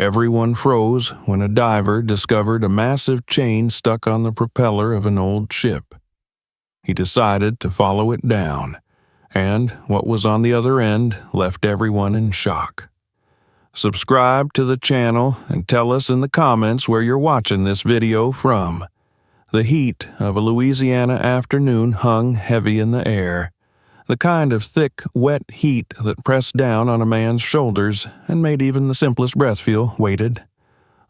Everyone froze when a diver discovered a massive chain stuck on the propeller of an old ship. He decided to follow it down, and what was on the other end left everyone in shock. Subscribe to the channel and tell us in the comments where you're watching this video from. The heat of a Louisiana afternoon hung heavy in the air, the kind of thick, wet heat that pressed down on a man's shoulders and made even the simplest breath feel weighted.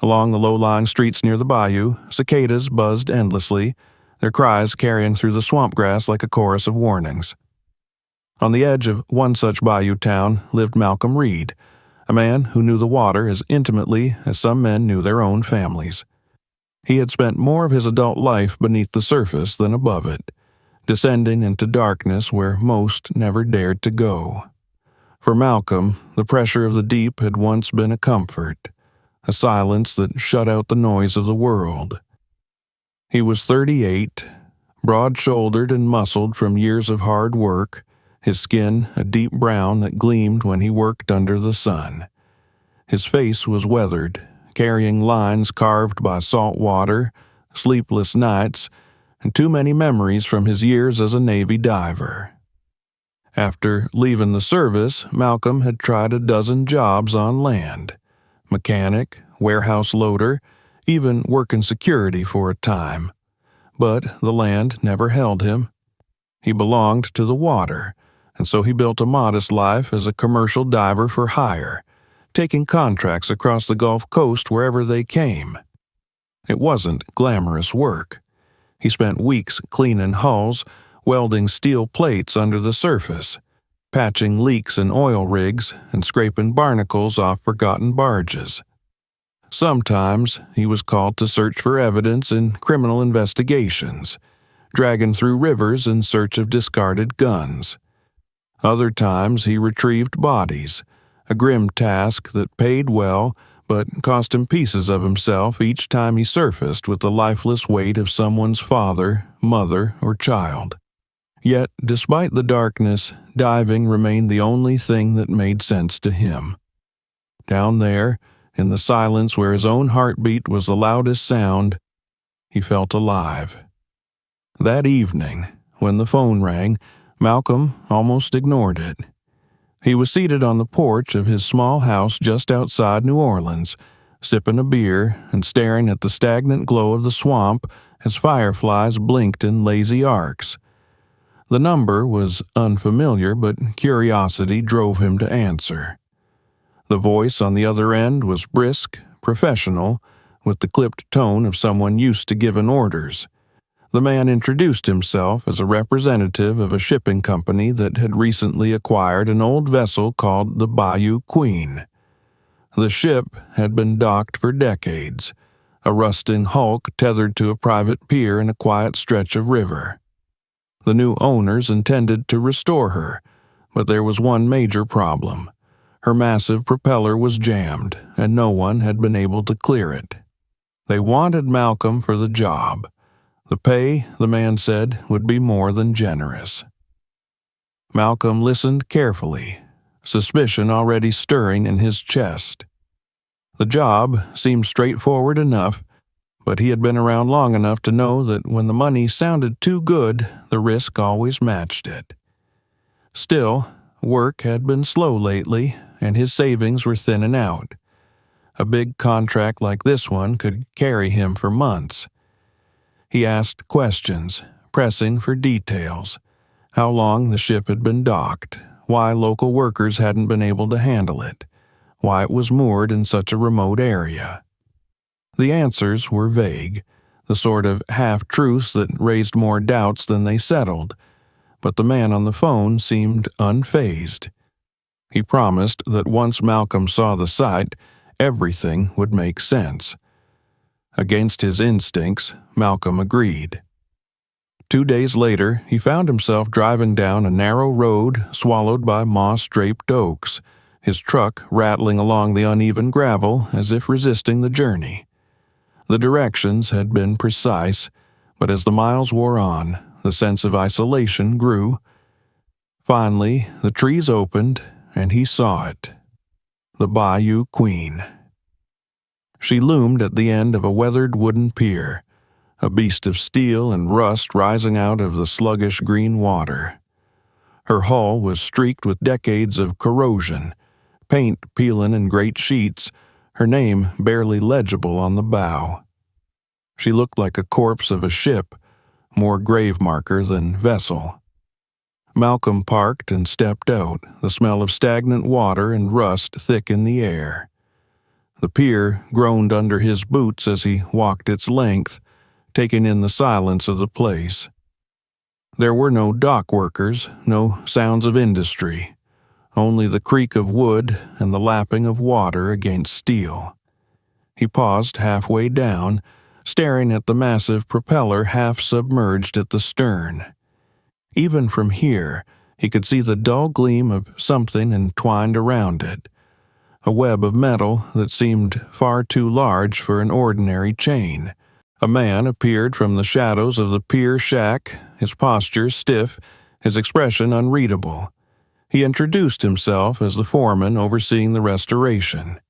Along the low-lying streets near the bayou, cicadas buzzed endlessly, their cries carrying through the swamp grass like a chorus of warnings. On the edge of one such bayou town lived Malcolm Reed, a man who knew the water as intimately as some men knew their own families. He had spent more of his adult life beneath the surface than above it, descending into darkness where most never dared to go. For Malcolm, the pressure of the deep had once been a comfort, a silence that shut out the noise of the world. He was 38, broad-shouldered and muscled from years of hard work, his skin a deep brown that gleamed when he worked under the sun. His face was weathered, carrying lines carved by salt water, sleepless nights, and too many memories from his years as a Navy diver. After leaving the service, Malcolm had tried a dozen jobs on land: mechanic, warehouse loader, even working security for a time. But the land never held him. He belonged to the water, and so he built a modest life as a commercial diver for hire, taking contracts across the Gulf Coast wherever they came. It wasn't glamorous work. He spent weeks cleaning hulls, welding steel plates under the surface, patching leaks in oil rigs, and scraping barnacles off forgotten barges. Sometimes he was called to search for evidence in criminal investigations, dragging through rivers in search of discarded guns. Other times he retrieved bodies, a grim task that paid well but cost him pieces of himself each time he surfaced with the lifeless weight of someone's father, mother, or child. Yet, despite the darkness, diving remained the only thing that made sense to him. Down there, in the silence where his own heartbeat was the loudest sound, he felt alive. That evening, when the phone rang, Malcolm almost ignored it. He was seated on the porch of his small house just outside New Orleans, sipping a beer and staring at the stagnant glow of the swamp as fireflies blinked in lazy arcs. The number was unfamiliar, but curiosity drove him to answer. The voice on the other end was brisk, professional, with the clipped tone of someone used to giving orders. The man introduced himself as a representative of a shipping company that had recently acquired an old vessel called the Bayou Queen. The ship had been docked for decades, a rusting hulk tethered to a private pier in a quiet stretch of river. The new owners intended to restore her, but there was one major problem. Her massive propeller was jammed, and no one had been able to clear it. They wanted Malcolm for the job. The pay, the man said, would be more than generous. Malcolm listened carefully, suspicion already stirring in his chest. The job seemed straightforward enough, but he had been around long enough to know that when the money sounded too good, the risk always matched it. Still, work had been slow lately, and his savings were thinning out. A big contract like this one could carry him for months. He asked questions, pressing for details: how long the ship had been docked, why local workers hadn't been able to handle it, why it was moored in such a remote area. The answers were vague, the sort of half-truths that raised more doubts than they settled, but the man on the phone seemed unfazed. He promised that once Malcolm saw the site, everything would make sense. Against his instincts, Malcolm agreed. 2 days later, he found himself driving down a narrow road swallowed by moss-draped oaks, his truck rattling along the uneven gravel as if resisting the journey. The directions had been precise, but as the miles wore on, the sense of isolation grew. Finally, the trees opened, and he saw it. The Bayou Queen. She loomed at the end of a weathered wooden pier, a beast of steel and rust rising out of the sluggish green water. Her hull was streaked with decades of corrosion, paint peeling in great sheets, her name barely legible on the bow. She looked like a corpse of a ship, more grave marker than vessel. Malcolm parked and stepped out, the smell of stagnant water and rust thick in the air. The pier groaned under his boots as he walked its length, taking in the silence of the place. There were no dock workers, no sounds of industry, only the creak of wood and the lapping of water against steel. He paused halfway down, staring at the massive propeller half submerged at the stern. Even from here, he could see the dull gleam of something entwined around it, a web of metal that seemed far too large for an ordinary chain. A man appeared from the shadows of the pier shack, his posture stiff, his expression unreadable. He introduced himself as the foreman overseeing the restoration.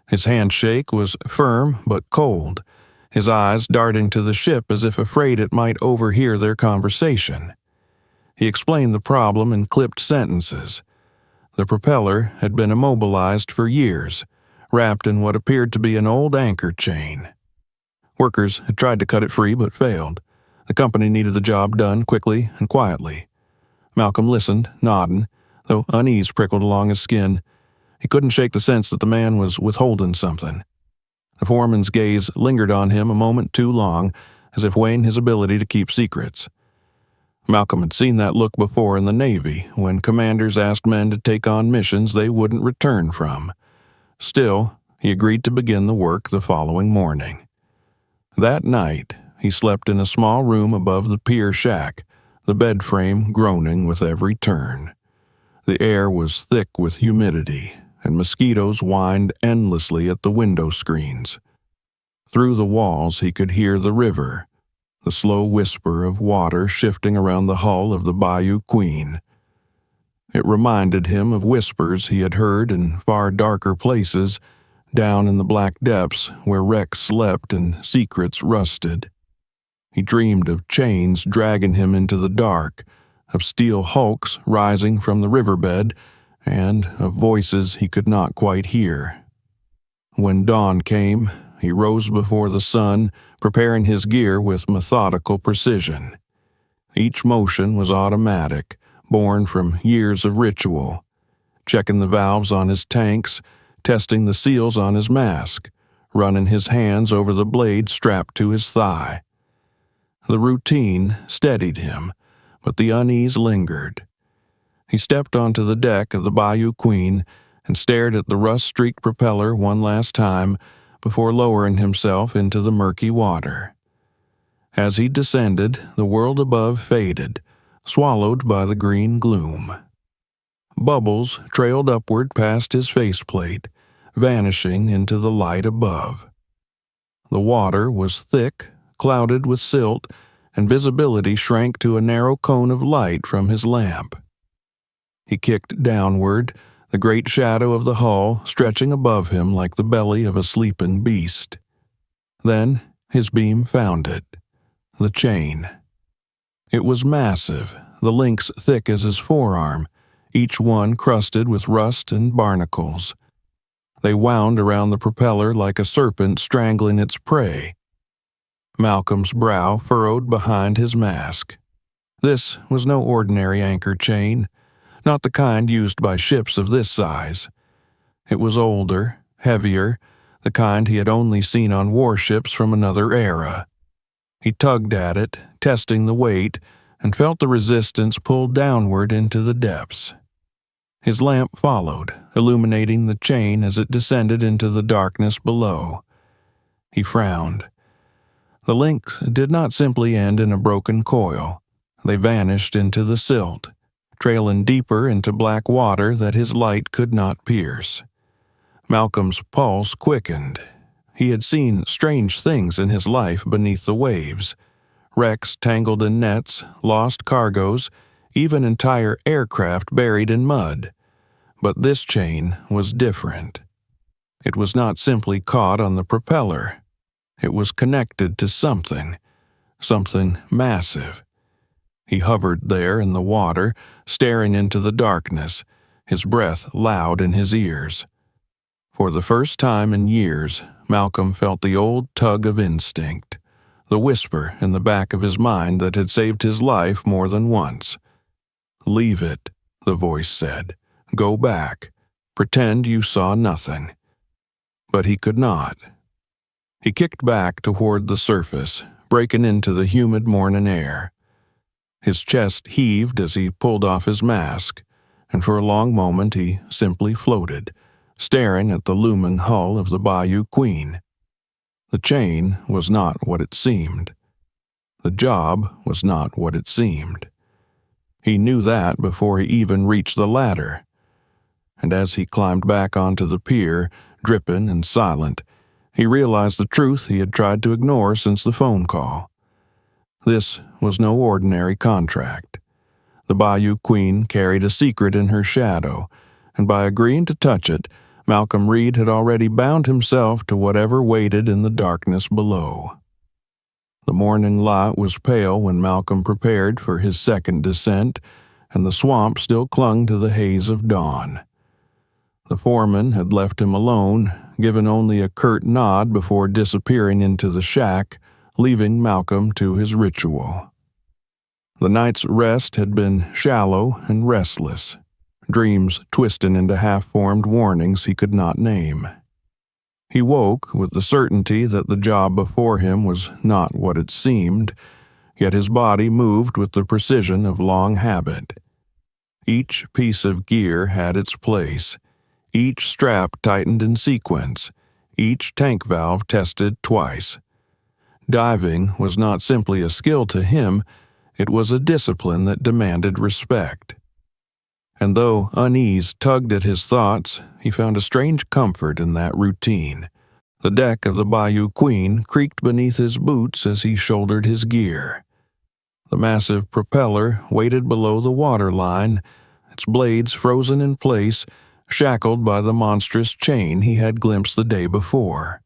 His handshake was firm but cold, his eyes darting to the ship as if afraid it might overhear their conversation. He explained the problem in clipped sentences. The propeller had been immobilized for years, wrapped in what appeared to be an old anchor chain. Workers had tried to cut it free but failed. The company needed the job done quickly and quietly. Malcolm listened, nodding, though unease prickled along his skin. He couldn't shake the sense that the man was withholding something. The foreman's gaze lingered on him a moment too long, as if weighing his ability to keep secrets. Malcolm had seen that look before in the Navy, when commanders asked men to take on missions they wouldn't return from. Still, he agreed to begin the work the following morning. That night, he slept in a small room above the pier shack, the bed frame groaning with every turn. The air was thick with humidity, and mosquitoes whined endlessly at the window screens. Through the walls he could hear the river, the slow whisper of water shifting around the hull of the Bayou Queen. It reminded him of whispers he had heard in far darker places, down in the black depths where wrecks slept and secrets rusted. He dreamed of chains dragging him into the dark, of steel hulks rising from the riverbed, and of voices he could not quite hear. When dawn came, he rose before the sun, preparing his gear with methodical precision. Each motion was automatic, born from years of ritual. Checking the valves on his tanks, testing the seals on his mask, running his hands over the blade strapped to his thigh. The routine steadied him, but the unease lingered. He stepped onto the deck of the Bayou Queen and stared at the rust-streaked propeller one last time before lowering himself into the murky water. As he descended, the world above faded, swallowed by the green gloom. Bubbles trailed upward past his faceplate, vanishing into the light above. The water was thick, clouded with silt, and visibility shrank to a narrow cone of light from his lamp. He kicked downward, the great shadow of the hull stretching above him like the belly of a sleeping beast. Then his beam found it, the chain. It was massive, the links thick as his forearm, each one crusted with rust and barnacles. They wound around the propeller like a serpent strangling its prey. Malcolm's brow furrowed behind his mask. This was no ordinary anchor chain, not the kind used by ships of this size. It was older, heavier, the kind he had only seen on warships from another era. He tugged at it, testing the weight, and felt the resistance pull downward into the depths. His lamp followed, illuminating the chain as it descended into the darkness below. He frowned. The links did not simply end in a broken coil. They vanished into the silt, trailing deeper into black water that his light could not pierce. Malcolm's pulse quickened. He had seen strange things in his life beneath the waves. Wrecks tangled in nets, lost cargoes, even entire aircraft buried in mud. But this chain was different. It was not simply caught on the propeller. It was connected to something massive. He hovered there in the water, staring into the darkness, his breath loud in his ears. For the first time in years, Malcolm felt the old tug of instinct, the whisper in the back of his mind that had saved his life more than once. "Leave it," the voice said. "Go back. Pretend you saw nothing." But he could not. He kicked back toward the surface, breaking into the humid morning air. His chest heaved as he pulled off his mask, and for a long moment he simply floated, staring at the looming hull of the Bayou Queen. The chain was not what it seemed. The job was not what it seemed. He knew that before he even reached the ladder. And as he climbed back onto the pier, dripping and silent, he realized the truth he had tried to ignore since the phone call. This was no ordinary contract. The Bayou Queen carried a secret in her shadow, and by agreeing to touch it, Malcolm Reed had already bound himself to whatever waited in the darkness below. The morning light was pale when Malcolm prepared for his second descent, and the swamp still clung to the haze of dawn. The foreman had left him alone, given only a curt nod before disappearing into the shack, leaving Malcolm to his ritual. The night's rest had been shallow and restless, dreams twisting into half-formed warnings he could not name. He woke with the certainty that the job before him was not what it seemed, yet his body moved with the precision of long habit. Each piece of gear had its place, each strap tightened in sequence, each tank valve tested twice. Diving was not simply a skill to him, it was a discipline that demanded respect. And though unease tugged at his thoughts, he found a strange comfort in that routine. The deck of the Bayou Queen creaked beneath his boots as he shouldered his gear. The massive propeller waited below the waterline, its blades frozen in place, shackled by the monstrous chain he had glimpsed the day before.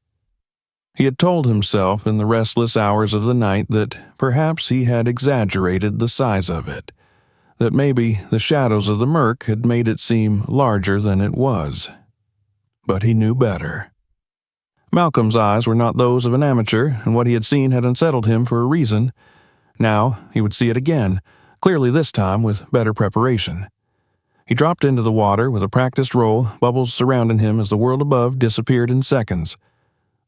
He had told himself in the restless hours of the night that perhaps he had exaggerated the size of it, that maybe the shadows of the murk had made it seem larger than it was. But he knew better. Malcolm's eyes were not those of an amateur, and what he had seen had unsettled him for a reason. Now he would see it again, clearly this time with better preparation. He dropped into the water with a practiced roll, bubbles surrounding him as the world above disappeared in seconds.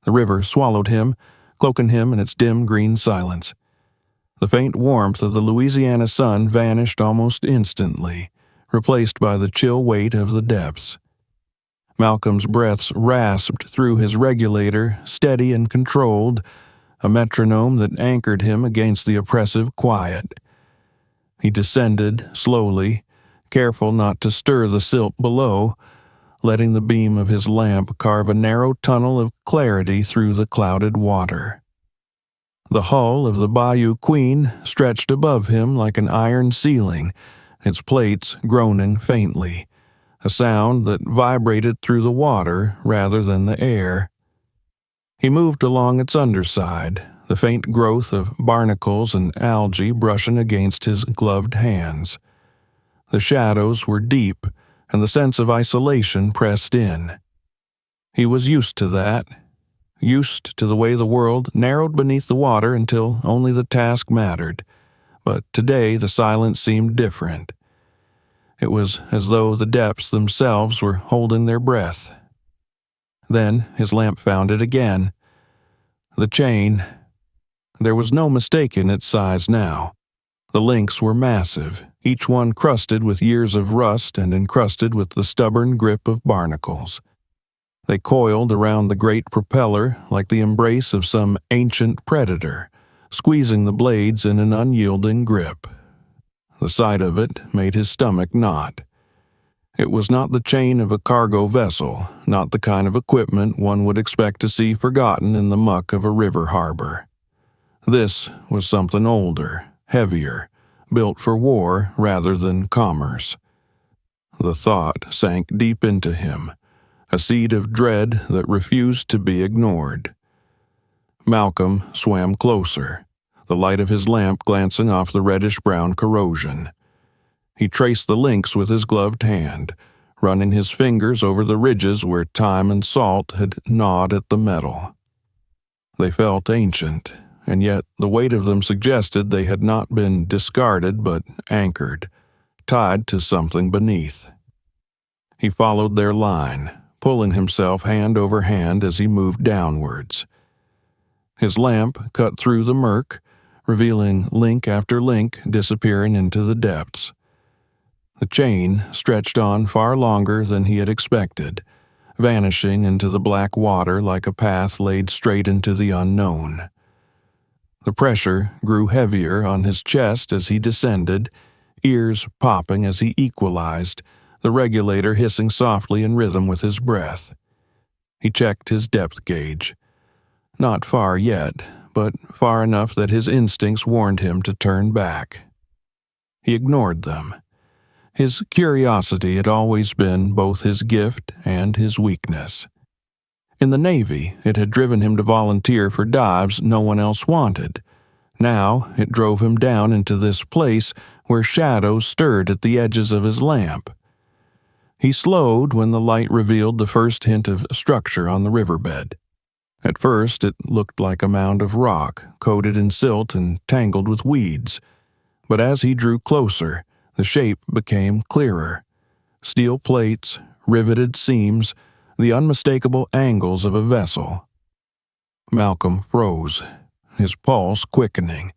The river swallowed him, cloaking him in its dim green silence. The faint warmth of the Louisiana sun vanished almost instantly, replaced by the chill weight of the depths. Malcolm's breaths rasped through his regulator, steady and controlled, a metronome that anchored him against the oppressive quiet. He descended slowly, careful not to stir the silt below, letting the beam of his lamp carve a narrow tunnel of clarity through the clouded water. The hull of the Bayou Queen stretched above him like an iron ceiling, its plates groaning faintly, a sound that vibrated through the water rather than the air. He moved along its underside, the faint growth of barnacles and algae brushing against his gloved hands. The shadows were deep, and the sense of isolation pressed in. He was used to that, used to the way the world narrowed beneath the water until only the task mattered, but today the silence seemed different. It was as though the depths themselves were holding their breath. Then his lamp found it again. The chain. There was no mistaking its size now. The links were massive, each one crusted with years of rust and encrusted with the stubborn grip of barnacles. They coiled around the great propeller like the embrace of some ancient predator, squeezing the blades in an unyielding grip. The sight of it made his stomach knot. It was not the chain of a cargo vessel, not the kind of equipment one would expect to see forgotten in the muck of a river harbor. This was something older, heavier, built for war rather than commerce. The thought sank deep into him, a seed of dread that refused to be ignored. Malcolm swam closer, the light of his lamp glancing off the reddish-brown corrosion. He traced the links with his gloved hand, running his fingers over the ridges where time and salt had gnawed at the metal. They felt ancient, and yet the weight of them suggested they had not been discarded but anchored, tied to something beneath. He followed their line, pulling himself hand over hand as he moved downwards. His lamp cut through the murk, revealing link after link disappearing into the depths. The chain stretched on far longer than he had expected, vanishing into the black water like a path laid straight into the unknown. The pressure grew heavier on his chest as he descended, ears popping as he equalized, the regulator hissing softly in rhythm with his breath. He checked his depth gauge. Not far yet, but far enough that his instincts warned him to turn back. He ignored them. His curiosity had always been both his gift and his weakness. In the Navy, it had driven him to volunteer for dives no one else wanted. Now it drove him down into this place where shadows stirred at the edges of his lamp. He slowed when the light revealed the first hint of structure on the riverbed. At first it looked like a mound of rock, coated in silt and tangled with weeds. But as he drew closer, the shape became clearer. Steel plates, riveted seams, the unmistakable angles of a vessel. Malcolm froze, his pulse quickening.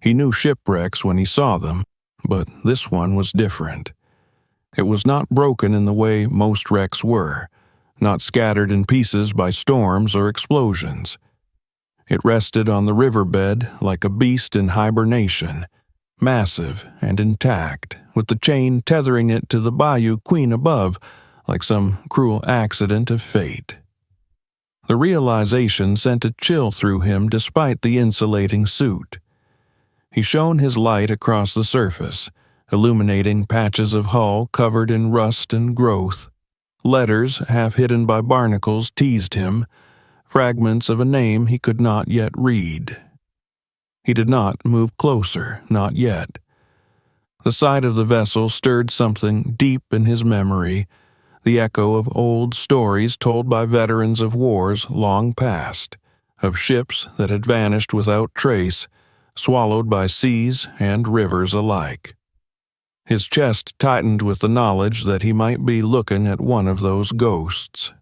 He knew shipwrecks when he saw them, but this one was different. It was not broken in the way most wrecks were, not scattered in pieces by storms or explosions. It rested on the riverbed like a beast in hibernation, massive and intact, with the chain tethering it to the bayou queen above like some cruel accident of fate. The realization sent a chill through him despite the insulating suit. He shone his light across the surface, illuminating patches of hull covered in rust and growth. Letters half hidden by barnacles teased him, fragments of a name he could not yet read. He did not move closer, not yet. The sight of the vessel stirred something deep in his memory, the echo of old stories told by veterans of wars long past, of ships that had vanished without trace, swallowed by seas and rivers alike. His chest tightened with the knowledge that he might be looking at one of those ghosts.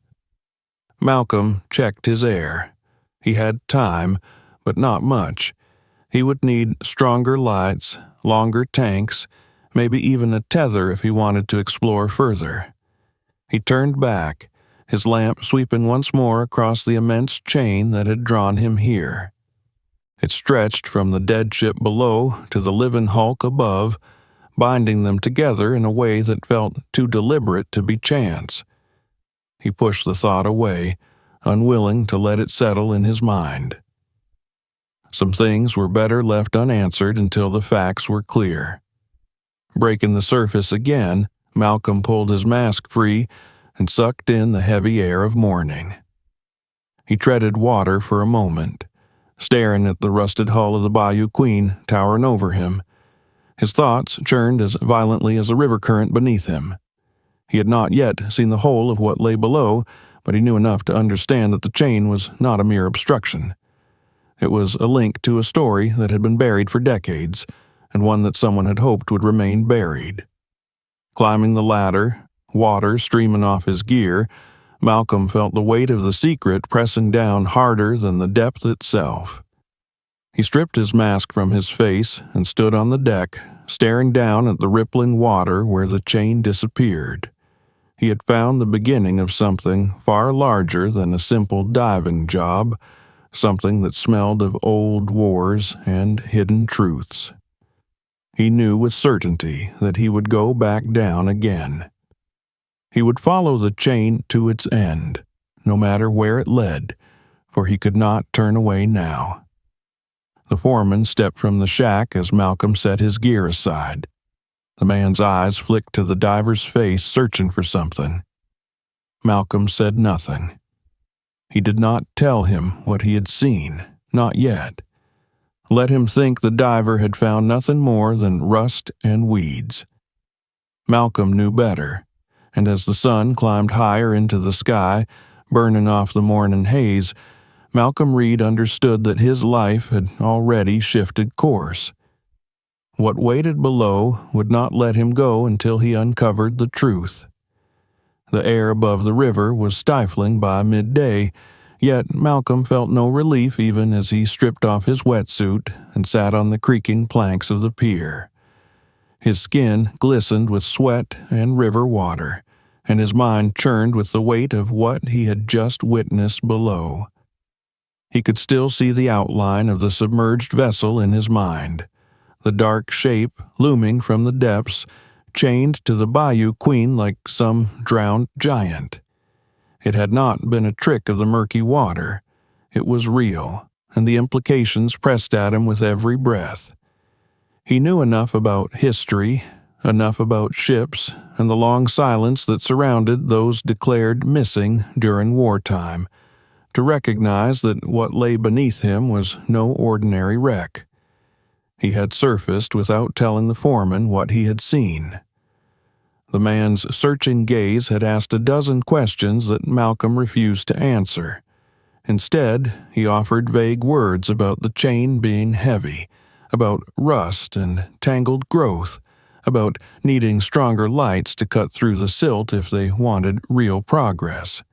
Malcolm checked his air. He had time, but not much. He would need stronger lights, longer tanks, maybe even a tether if he wanted to explore further. He turned back, his lamp sweeping once more across the immense chain that had drawn him here. It stretched from the dead ship below to the living hulk above, binding them together in a way that felt too deliberate to be chance. He pushed the thought away, unwilling to let it settle in his mind. Some things were better left unanswered until the facts were clear. Breaking the surface again, Malcolm pulled his mask free and sucked in the heavy air of morning. He treaded water for a moment, staring at the rusted hull of the Bayou Queen towering over him. His thoughts churned as violently as the river current beneath him. He had not yet seen the whole of what lay below, but he knew enough to understand that the chain was not a mere obstruction. It was a link to a story that had been buried for decades, and one that someone had hoped would remain buried. Climbing the ladder, water streaming off his gear, Malcolm felt the weight of the secret pressing down harder than the depth itself. He stripped his mask from his face and stood on the deck, staring down at the rippling water where the chain disappeared. He had found the beginning of something far larger than a simple diving job, something that smelled of old wars and hidden truths. He knew with certainty that he would go back down again. He would follow the chain to its end, no matter where it led, for he could not turn away now. The foreman stepped from the shack as Malcolm set his gear aside. The man's eyes flicked to the diver's face, searching for something. Malcolm said nothing. He did not tell him what he had seen, not yet. Let him think the diver had found nothing more than rust and weeds. Malcolm knew better, and as the sun climbed higher into the sky, burning off the morning haze, Malcolm Reed understood that his life had already shifted course. What waited below would not let him go until he uncovered the truth. The air above the river was stifling by midday, yet Malcolm felt no relief even as he stripped off his wetsuit and sat on the creaking planks of the pier. His skin glistened with sweat and river water, and his mind churned with the weight of what he had just witnessed below. He could still see the outline of the submerged vessel in his mind, the dark shape looming from the depths, chained to the bayou queen like some drowned giant. It had not been a trick of the murky water. It was real, and the implications pressed at him with every breath. He knew enough about history, enough about ships, and the long silence that surrounded those declared missing during wartime, to recognize that what lay beneath him was no ordinary wreck. He had surfaced without telling the foreman what he had seen. The man's searching gaze had asked a dozen questions that Malcolm refused to answer. Instead, he offered vague words about the chain being heavy, about rust and tangled growth, about needing stronger lights to cut through the silt if they wanted real progress.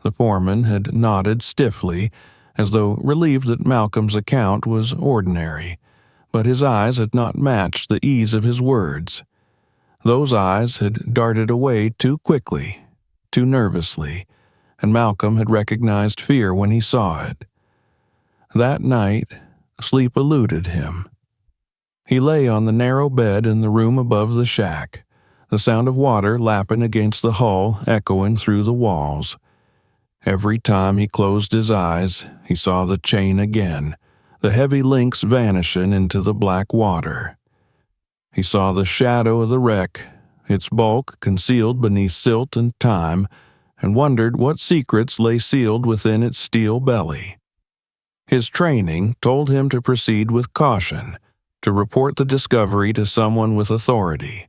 The foreman had nodded stiffly, as though relieved that Malcolm's account was ordinary, but his eyes had not matched the ease of his words. Those eyes had darted away too quickly, too nervously, and Malcolm had recognized fear when he saw it. That night, sleep eluded him. He lay on the narrow bed in the room above the shack, the sound of water lapping against the hull echoing through the walls. Every time he closed his eyes, he saw the chain again, the heavy links vanishing into the black water. He saw the shadow of the wreck, its bulk concealed beneath silt and time, and wondered what secrets lay sealed within its steel belly. His training told him to proceed with caution, to report the discovery to someone with authority.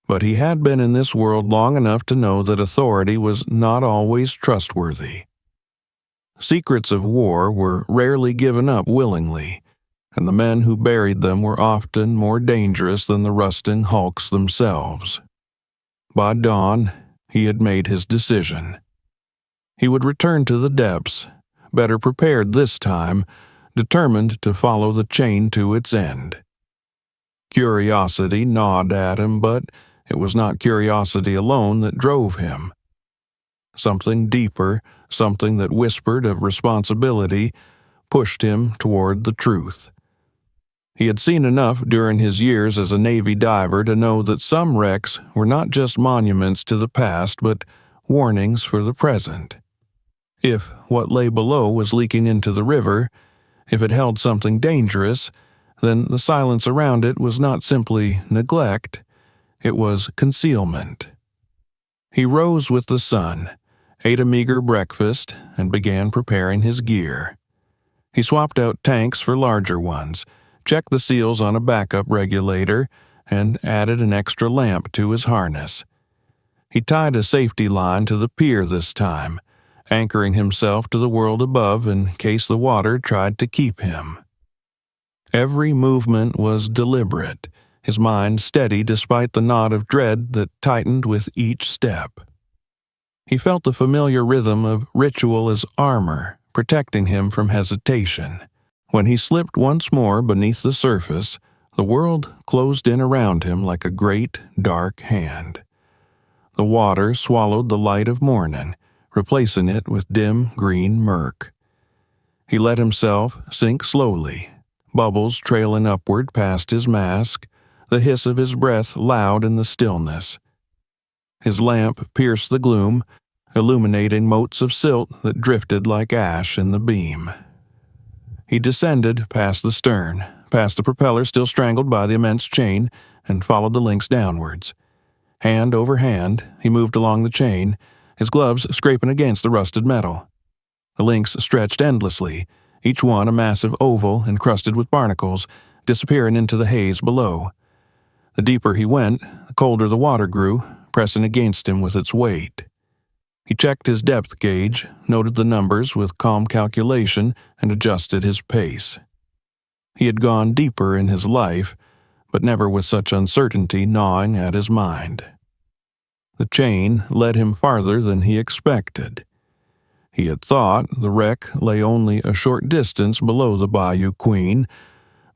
But he had been in this world long enough to know that authority was not always trustworthy. Secrets of war were rarely given up willingly, and the men who buried them were often more dangerous than the rusting hulks themselves. By dawn, he had made his decision. He would return to the depths, better prepared this time, determined to follow the chain to its end. Curiosity gnawed at him, but it was not curiosity alone that drove him. Something deeper, something that whispered of responsibility, pushed him toward the truth. He had seen enough during his years as a Navy diver to know that some wrecks were not just monuments to the past, but warnings for the present. If what lay below was leaking into the river, if it held something dangerous, then the silence around it was not simply neglect, it was concealment. He rose with the sun, ate a meager breakfast, and began preparing his gear. He swapped out tanks for larger ones, checked the seals on a backup regulator, and added an extra lamp to his harness. He tied a safety line to the pier this time, anchoring himself to the world above in case the water tried to keep him. Every movement was deliberate, his mind steady despite the knot of dread that tightened with each step. He felt the familiar rhythm of ritual as armor, protecting him from hesitation. When he slipped once more beneath the surface, the world closed in around him like a great, dark hand. The water swallowed the light of morning, replacing it with dim green murk. He let himself sink slowly, bubbles trailing upward past his mask, the hiss of his breath loud in the stillness. His lamp pierced the gloom, illuminating motes of silt that drifted like ash in the beam. He descended past the stern, past the propeller still strangled by the immense chain, and followed the links downwards. Hand over hand, he moved along the chain, his gloves scraping against the rusted metal. The links stretched endlessly, each one a massive oval encrusted with barnacles, disappearing into the haze below. The deeper he went, the colder the water grew, pressing against him with its weight. He checked his depth gauge, noted the numbers with calm calculation, and adjusted his pace. He had gone deeper in his life, but never with such uncertainty gnawing at his mind. The chain led him farther than he expected. He had thought the wreck lay only a short distance below the Bayou Queen,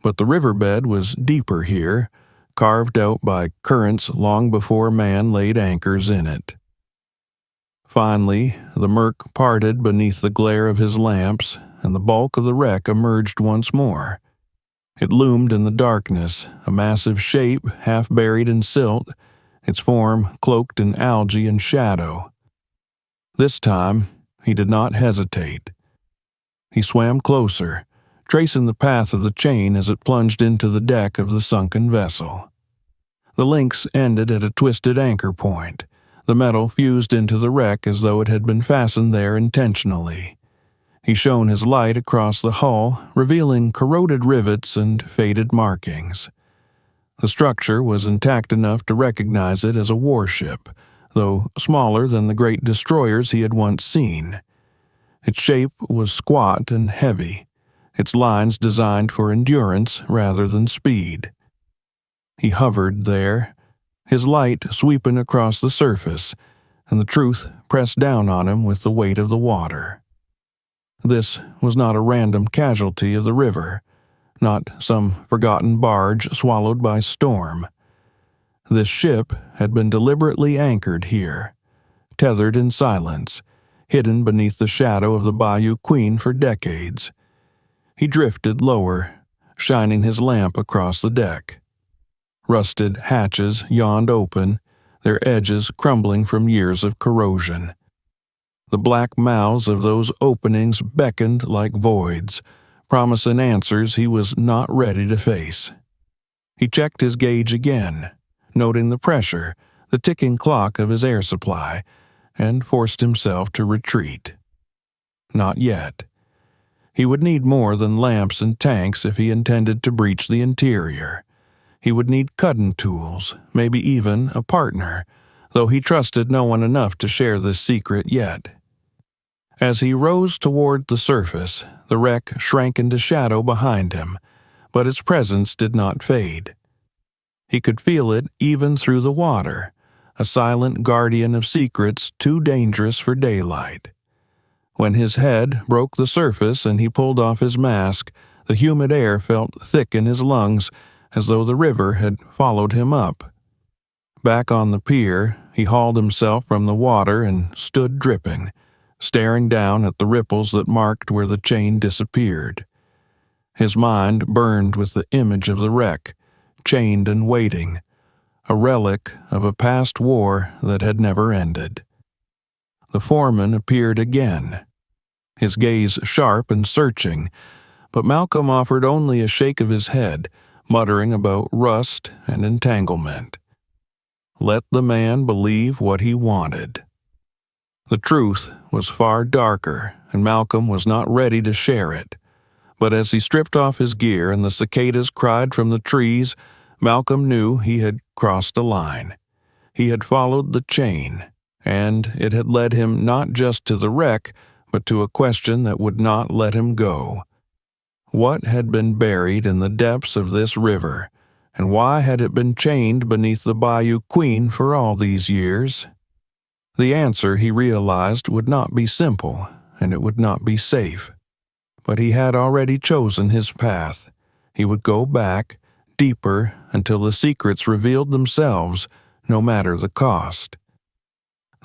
but the riverbed was deeper here, carved out by currents long before man laid anchors in it. Finally, the murk parted beneath the glare of his lamps, and the bulk of the wreck emerged once more. It loomed in the darkness, a massive shape half buried in silt, its form cloaked in algae and shadow. This time, he did not hesitate. He swam closer, tracing the path of the chain as it plunged into the deck of the sunken vessel. The links ended at a twisted anchor point. The metal fused into the wreck as though it had been fastened there intentionally. He shone his light across the hull, revealing corroded rivets and faded markings. The structure was intact enough to recognize it as a warship, though smaller than the great destroyers he had once seen. Its shape was squat and heavy, its lines designed for endurance rather than speed. He hovered there, his light sweeping across the surface, and the truth pressed down on him with the weight of the water. This was not a random casualty of the river, not some forgotten barge swallowed by storm. This ship had been deliberately anchored here, tethered in silence, hidden beneath the shadow of the Bayou Queen for decades. He drifted lower, shining his lamp across the deck. Rusted hatches yawned open, their edges crumbling from years of corrosion. The black mouths of those openings beckoned like voids, promising answers he was not ready to face. He checked his gauge again, noting the pressure, the ticking clock of his air supply, and forced himself to retreat. Not yet. He would need more than lamps and tanks if he intended to breach the interior. He would need cutting tools, maybe even a partner, though he trusted no one enough to share this secret yet. As he rose toward the surface, the wreck shrank into shadow behind him, but its presence did not fade. He could feel it even through the water, a silent guardian of secrets too dangerous for daylight. When his head broke the surface and he pulled off his mask, the humid air felt thick in his lungs, as though the river had followed him up. Back on the pier, he hauled himself from the water and stood dripping, staring down at the ripples that marked where the chain disappeared. His mind burned with the image of the wreck, chained and waiting, a relic of a past war that had never ended. The foreman appeared again, his gaze sharp and searching, but Malcolm offered only a shake of his head, muttering about rust and entanglement. Let the man believe what he wanted. The truth was far darker, and Malcolm was not ready to share it. But as he stripped off his gear and the cicadas cried from the trees, Malcolm knew he had crossed a line. He had followed the chain, and it had led him not just to the wreck, but to a question that would not let him go. What had been buried in the depths of this river, and why had it been chained beneath the Bayou Queen for all these years? The answer, he realized, would not be simple, and it would not be safe. But he had already chosen his path. He would go back, deeper, until the secrets revealed themselves, no matter the cost.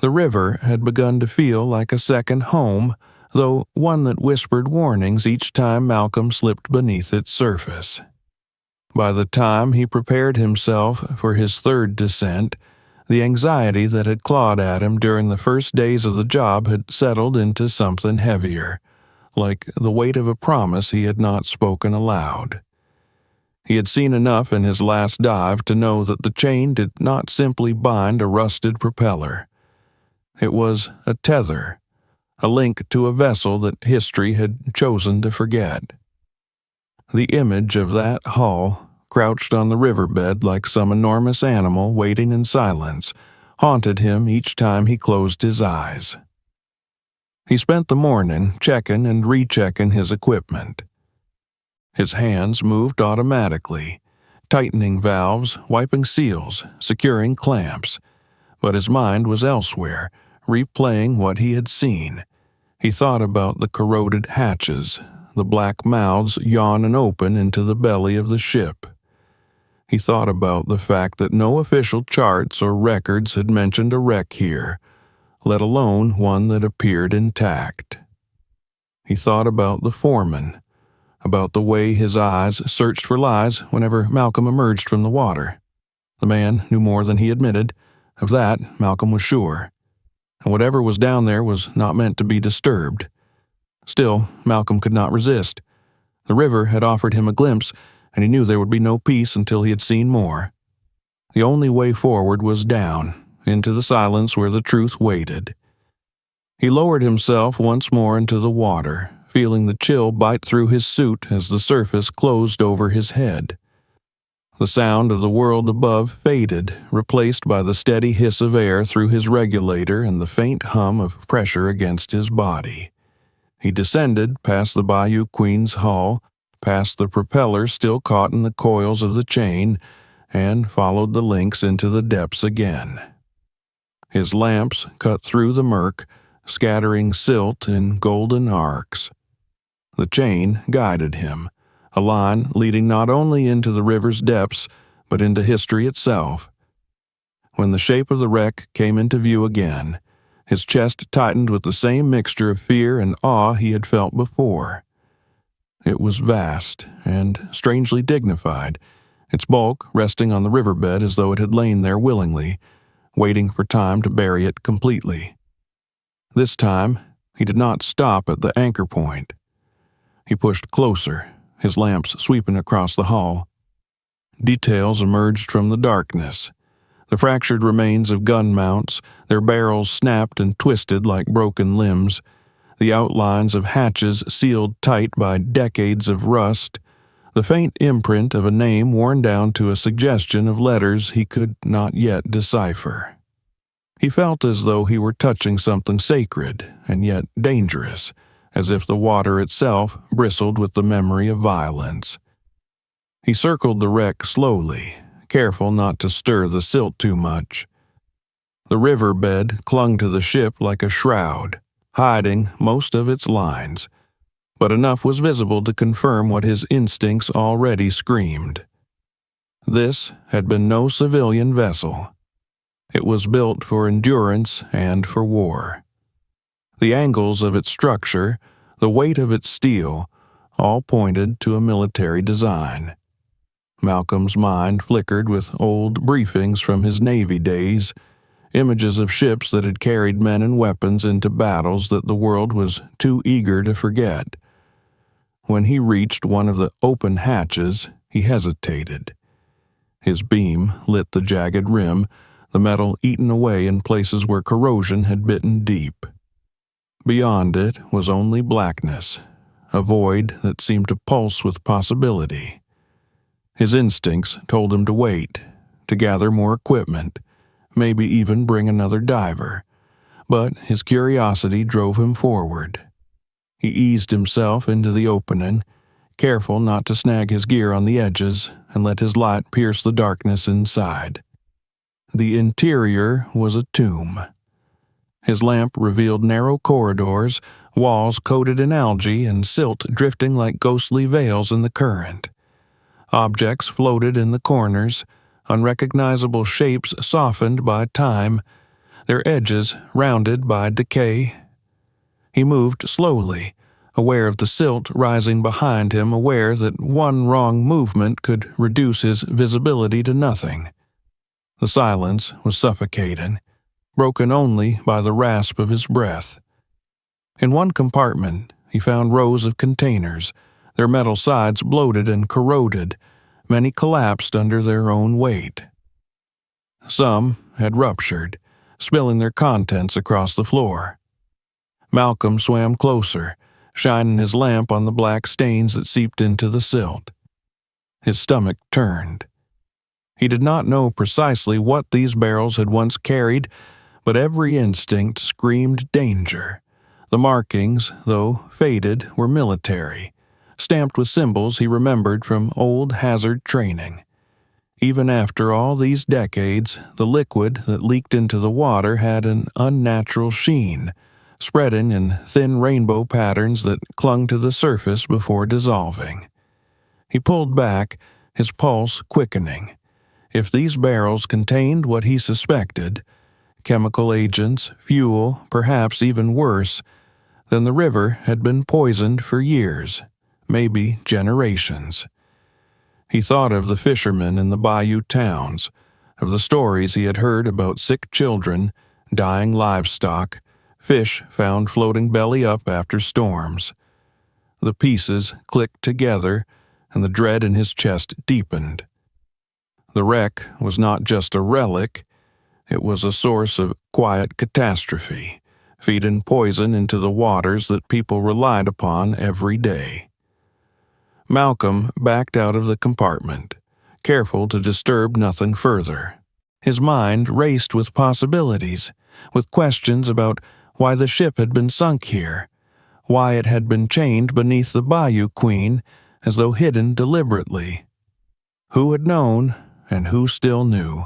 The river had begun to feel like a second home, though one that whispered warnings each time Malcolm slipped beneath its surface. By the time he prepared himself for his third descent, the anxiety that had clawed at him during the first days of the job had settled into something heavier, like the weight of a promise he had not spoken aloud. He had seen enough in his last dive to know that the chain did not simply bind a rusted propeller. It was a tether, a link to a vessel that history had chosen to forget. The image of that hull, crouched on the riverbed like some enormous animal waiting in silence, haunted him each time he closed his eyes. He spent the morning checking and rechecking his equipment. His hands moved automatically, tightening valves, wiping seals, securing clamps, but his mind was elsewhere, replaying what he had seen. He thought about the corroded hatches, the black mouths yawning open into the belly of the ship. He thought about the fact that no official charts or records had mentioned a wreck here, let alone one that appeared intact. He thought about the foreman, about the way his eyes searched for lies whenever Malcolm emerged from the water. The man knew more than he admitted. Of that, Malcolm was sure. And whatever was down there was not meant to be disturbed. Still, Malcolm could not resist. The river had offered him a glimpse, and he knew there would be no peace until he had seen more. The only way forward was down, into the silence where the truth waited. He lowered himself once more into the water, feeling the chill bite through his suit as the surface closed over his head. The sound of the world above faded, replaced by the steady hiss of air through his regulator and the faint hum of pressure against his body. He descended past the Bayou Queen's hull, past the propeller still caught in the coils of the chain, and followed the links into the depths again. His lamps cut through the murk, scattering silt in golden arcs. The chain guided him, a line leading not only into the river's depths, but into history itself. When the shape of the wreck came into view again, his chest tightened with the same mixture of fear and awe he had felt before. It was vast and strangely dignified, its bulk resting on the riverbed as though it had lain there willingly, waiting for time to bury it completely. This time, he did not stop at the anchor point. He pushed closer, his lamps sweeping across the hull. Details emerged from the darkness. The fractured remains of gun mounts, their barrels snapped and twisted like broken limbs, the outlines of hatches sealed tight by decades of rust, the faint imprint of a name worn down to a suggestion of letters he could not yet decipher. He felt as though he were touching something sacred and yet dangerous, as if the water itself bristled with the memory of violence. He circled the wreck slowly, careful not to stir the silt too much. The riverbed clung to the ship like a shroud, hiding most of its lines, but enough was visible to confirm what his instincts already screamed. This had been no civilian vessel. It was built for endurance and for war. The angles of its structure, the weight of its steel, all pointed to a military design. Malcolm's mind flickered with old briefings from his Navy days, images of ships that had carried men and weapons into battles that the world was too eager to forget. When he reached one of the open hatches, he hesitated. His beam lit the jagged rim, the metal eaten away in places where corrosion had bitten deep. Beyond it was only blackness, a void that seemed to pulse with possibility. His instincts told him to wait, to gather more equipment, maybe even bring another diver, but his curiosity drove him forward. He eased himself into the opening, careful not to snag his gear on the edges and let his light pierce the darkness inside. The interior was a tomb. His lamp revealed narrow corridors, walls coated in algae and silt drifting like ghostly veils in the current. Objects floated in the corners, unrecognizable shapes softened by time, their edges rounded by decay. He moved slowly, aware of the silt rising behind him, aware that one wrong movement could reduce his visibility to nothing. The silence was suffocating, broken only by the rasp of his breath. In one compartment, he found rows of containers, their metal sides bloated and corroded, many collapsed under their own weight. Some had ruptured, spilling their contents across the floor. Malcolm swam closer, shining his lamp on the black stains that seeped into the silt. His stomach turned. He did not know precisely what these barrels had once carried, but every instinct screamed danger. The markings, though faded, were military, stamped with symbols he remembered from old hazard training. Even after all these decades, the liquid that leaked into the water had an unnatural sheen, spreading in thin rainbow patterns that clung to the surface before dissolving. He pulled back, his pulse quickening. If these barrels contained what he suspected, chemical agents, fuel, perhaps even worse, then the river had been poisoned for years, maybe generations. He thought of the fishermen in the bayou towns, of the stories he had heard about sick children, dying livestock, fish found floating belly up after storms. The pieces clicked together, and the dread in his chest deepened. The wreck was not just a relic, it was a source of quiet catastrophe, feeding poison into the waters that people relied upon every day. Malcolm backed out of the compartment, careful to disturb nothing further. His mind raced with possibilities, with questions about why the ship had been sunk here, why it had been chained beneath the Bayou Queen as though hidden deliberately. Who had known, and who still knew?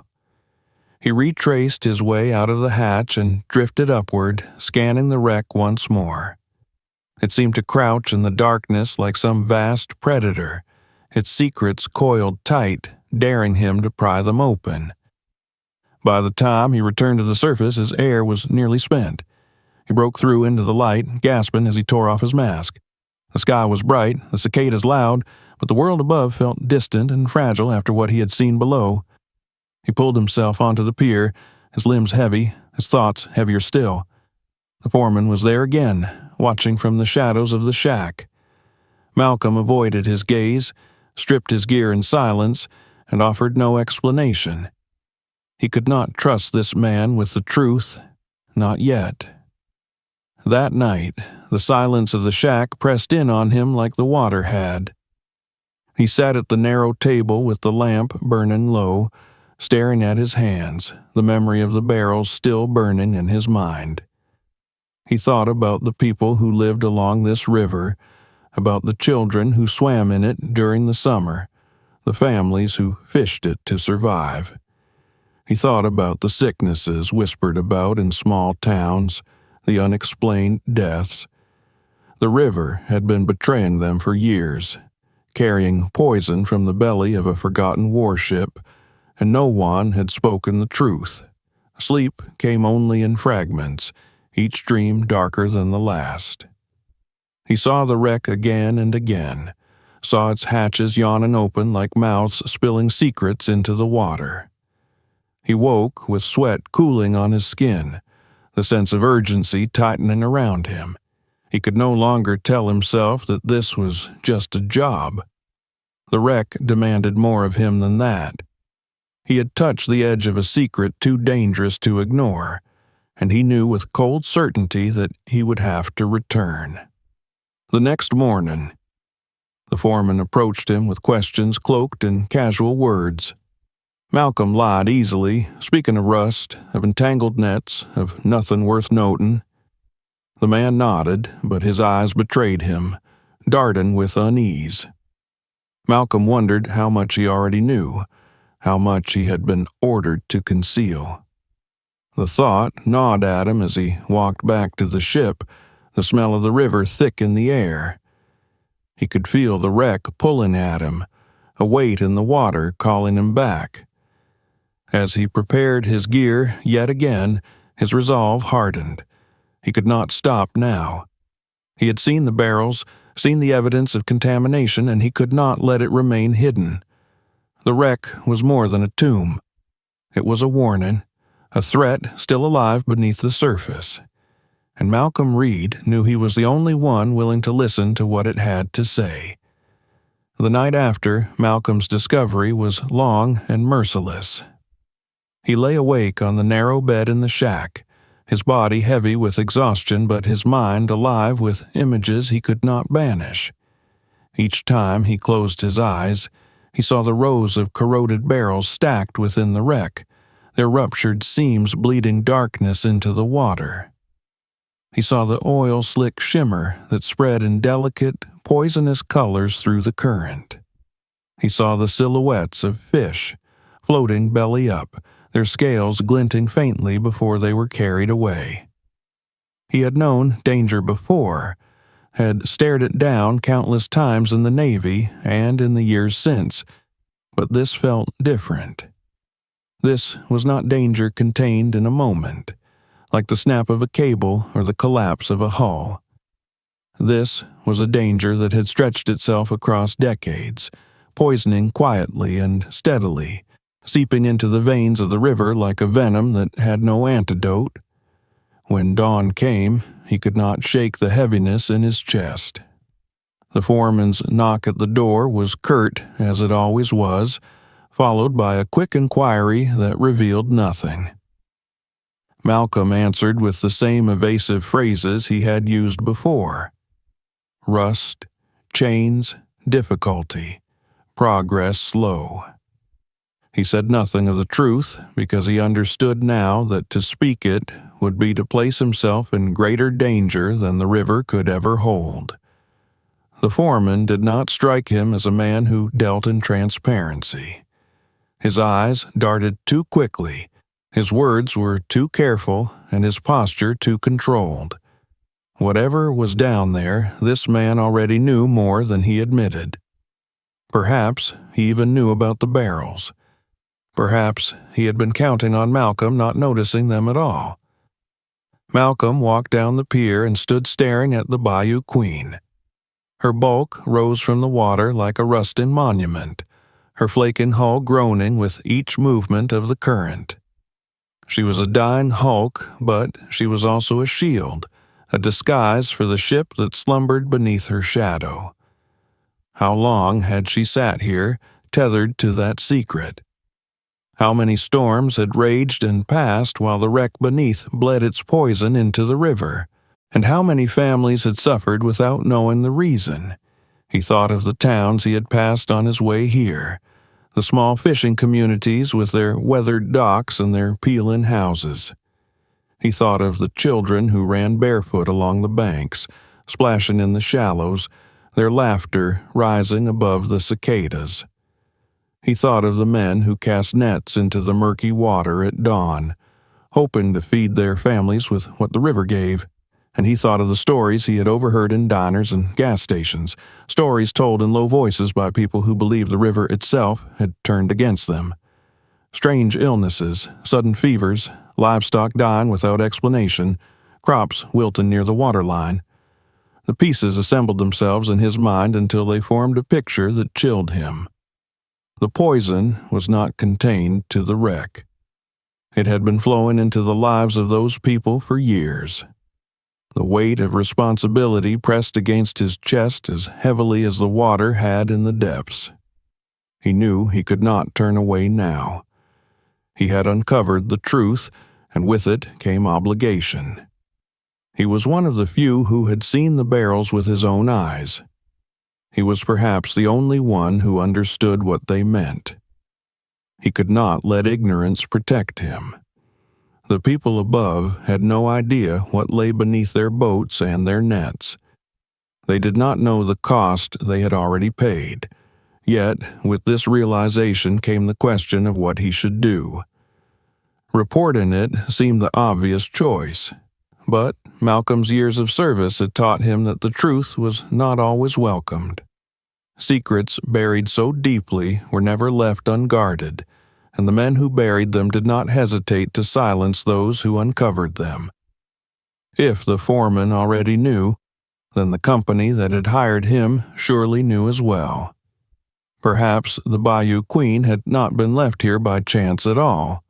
He retraced his way out of the hatch and drifted upward, scanning the wreck once more. It seemed to crouch in the darkness like some vast predator, its secrets coiled tight, daring him to pry them open. By the time he returned to the surface, his air was nearly spent. He broke through into the light, gasping as he tore off his mask. The sky was bright, the cicadas loud, but the world above felt distant and fragile after what he had seen below. He pulled himself onto the pier, his limbs heavy, his thoughts heavier still. The foreman was there again, watching from the shadows of the shack. Malcolm avoided his gaze, stripped his gear in silence, and offered no explanation. He could not trust this man with the truth, not yet. That night, the silence of the shack pressed in on him like the water had. He sat at the narrow table with the lamp burning low, staring at his hands, the memory of the barrels still burning in his mind. He thought about the people who lived along this river, about the children who swam in it during the summer, the families who fished it to survive. He thought about the sicknesses whispered about in small towns, the unexplained deaths. The river had been betraying them for years, carrying poison from the belly of a forgotten warship, and no one had spoken the truth. Sleep came only in fragments, each dream darker than the last. He saw the wreck again and again, saw its hatches yawning open like mouths spilling secrets into the water. He woke with sweat cooling on his skin, the sense of urgency tightening around him. He could no longer tell himself that this was just a job. The wreck demanded more of him than that. He had touched the edge of a secret too dangerous to ignore, and he knew with cold certainty that he would have to return. The next morning, the foreman approached him with questions cloaked in casual words. Malcolm lied easily, speaking of rust, of entangled nets, of nothing worth noting. The man nodded, but his eyes betrayed him, darting with unease. Malcolm wondered how much he already knew, how much he had been ordered to conceal. The thought gnawed at him as he walked back to the ship, the smell of the river thick in the air. He could feel the wreck pulling at him, a weight in the water calling him back. As he prepared his gear yet again, his resolve hardened. He could not stop now. He had seen the barrels, seen the evidence of contamination, and he could not let it remain hidden. The wreck was more than a tomb. It was a warning, a threat still alive beneath the surface. And Malcolm Reed knew he was the only one willing to listen to what it had to say. The night after, Malcolm's discovery was long and merciless. He lay awake on the narrow bed in the shack, his body heavy with exhaustion but his mind alive with images he could not banish. Each time he closed his eyes, he saw the rows of corroded barrels stacked within the wreck, their ruptured seams bleeding darkness into the water. He saw the oil-slick shimmer that spread in delicate, poisonous colors through the current. He saw the silhouettes of fish, floating belly up, their scales glinting faintly before they were carried away. He had known danger before, had stared it down countless times in the Navy and in the years since, but this felt different. This was not danger contained in a moment, like the snap of a cable or the collapse of a hull. This was a danger that had stretched itself across decades, poisoning quietly and steadily, seeping into the veins of the river like a venom that had no antidote. When dawn came, he could not shake the heaviness in his chest. The foreman's knock at the door was curt, as it always was, followed by a quick inquiry that revealed nothing. Malcolm answered with the same evasive phrases he had used before. Rust, chains, difficulty, progress slow. He said nothing of the truth because he understood now that to speak it would be to place himself in greater danger than the river could ever hold. The foreman did not strike him as a man who dealt in transparency. His eyes darted too quickly, his words were too careful, and his posture too controlled. Whatever was down there, this man already knew more than he admitted. Perhaps he even knew about the barrels. Perhaps he had been counting on Malcolm not noticing them at all. Malcolm walked down the pier and stood staring at the Bayou Queen. Her bulk rose from the water like a rusting monument, her flaking hull groaning with each movement of the current. She was a dying hulk, but she was also a shield, a disguise for the ship that slumbered beneath her shadow. How long had she sat here, tethered to that secret? How many storms had raged and passed while the wreck beneath bled its poison into the river? And how many families had suffered without knowing the reason? He thought of the towns he had passed on his way here, the small fishing communities with their weathered docks and their peel-in houses. He thought of the children who ran barefoot along the banks, splashing in the shallows, their laughter rising above the cicadas. He thought of the men who cast nets into the murky water at dawn, hoping to feed their families with what the river gave. And he thought of the stories he had overheard in diners and gas stations, stories told in low voices by people who believed the river itself had turned against them. Strange illnesses, sudden fevers, livestock dying without explanation, crops wilting near the waterline. The pieces assembled themselves in his mind until they formed a picture that chilled him. The poison was not contained to the wreck. It had been flowing into the lives of those people for years. The weight of responsibility pressed against his chest as heavily as the water had in the depths. He knew he could not turn away now. He had uncovered the truth, and with it came obligation. He was one of the few who had seen the barrels with his own eyes. He was perhaps the only one who understood what they meant. He could not let ignorance protect him. The people above had no idea what lay beneath their boats and their nets. They did not know the cost they had already paid. Yet, with this realization came the question of what he should do. Reporting it seemed the obvious choice, but Malcolm's years of service had taught him that the truth was not always welcomed. Secrets buried so deeply were never left unguarded, and the men who buried them did not hesitate to silence those who uncovered them. If the foreman already knew, then the company that had hired him surely knew as well. Perhaps the Bayou Queen had not been left here by chance at all.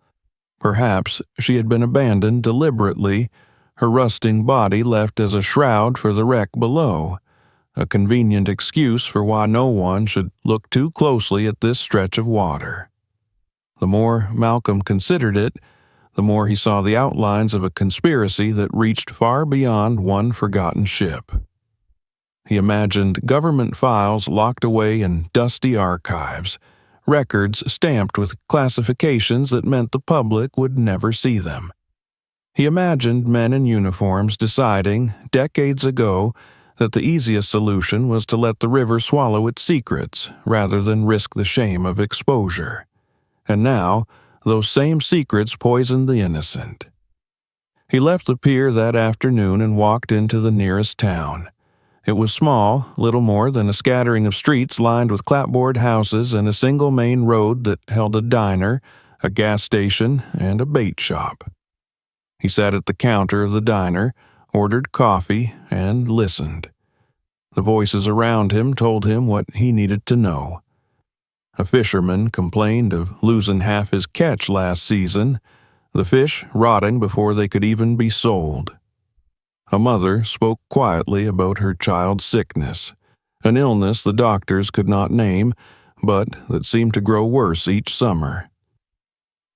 Perhaps she had been abandoned deliberately, her rusting body left as a shroud for the wreck below, a convenient excuse for why no one should look too closely at this stretch of water. The more Malcolm considered it, the more he saw the outlines of a conspiracy that reached far beyond one forgotten ship. He imagined government files locked away in dusty archives, records stamped with classifications that meant the public would never see them. He imagined men in uniforms deciding, decades ago, that the easiest solution was to let the river swallow its secrets rather than risk the shame of exposure. And now, those same secrets poisoned the innocent. He left the pier that afternoon and walked into the nearest town. It was small, little more than a scattering of streets lined with clapboard houses and a single main road that held a diner, a gas station, and a bait shop. He sat at the counter of the diner, ordered coffee, and listened. The voices around him told him what he needed to know. A fisherman complained of losing half his catch last season, the fish rotting before they could even be sold. A mother spoke quietly about her child's sickness, an illness the doctors could not name, but that seemed to grow worse each summer.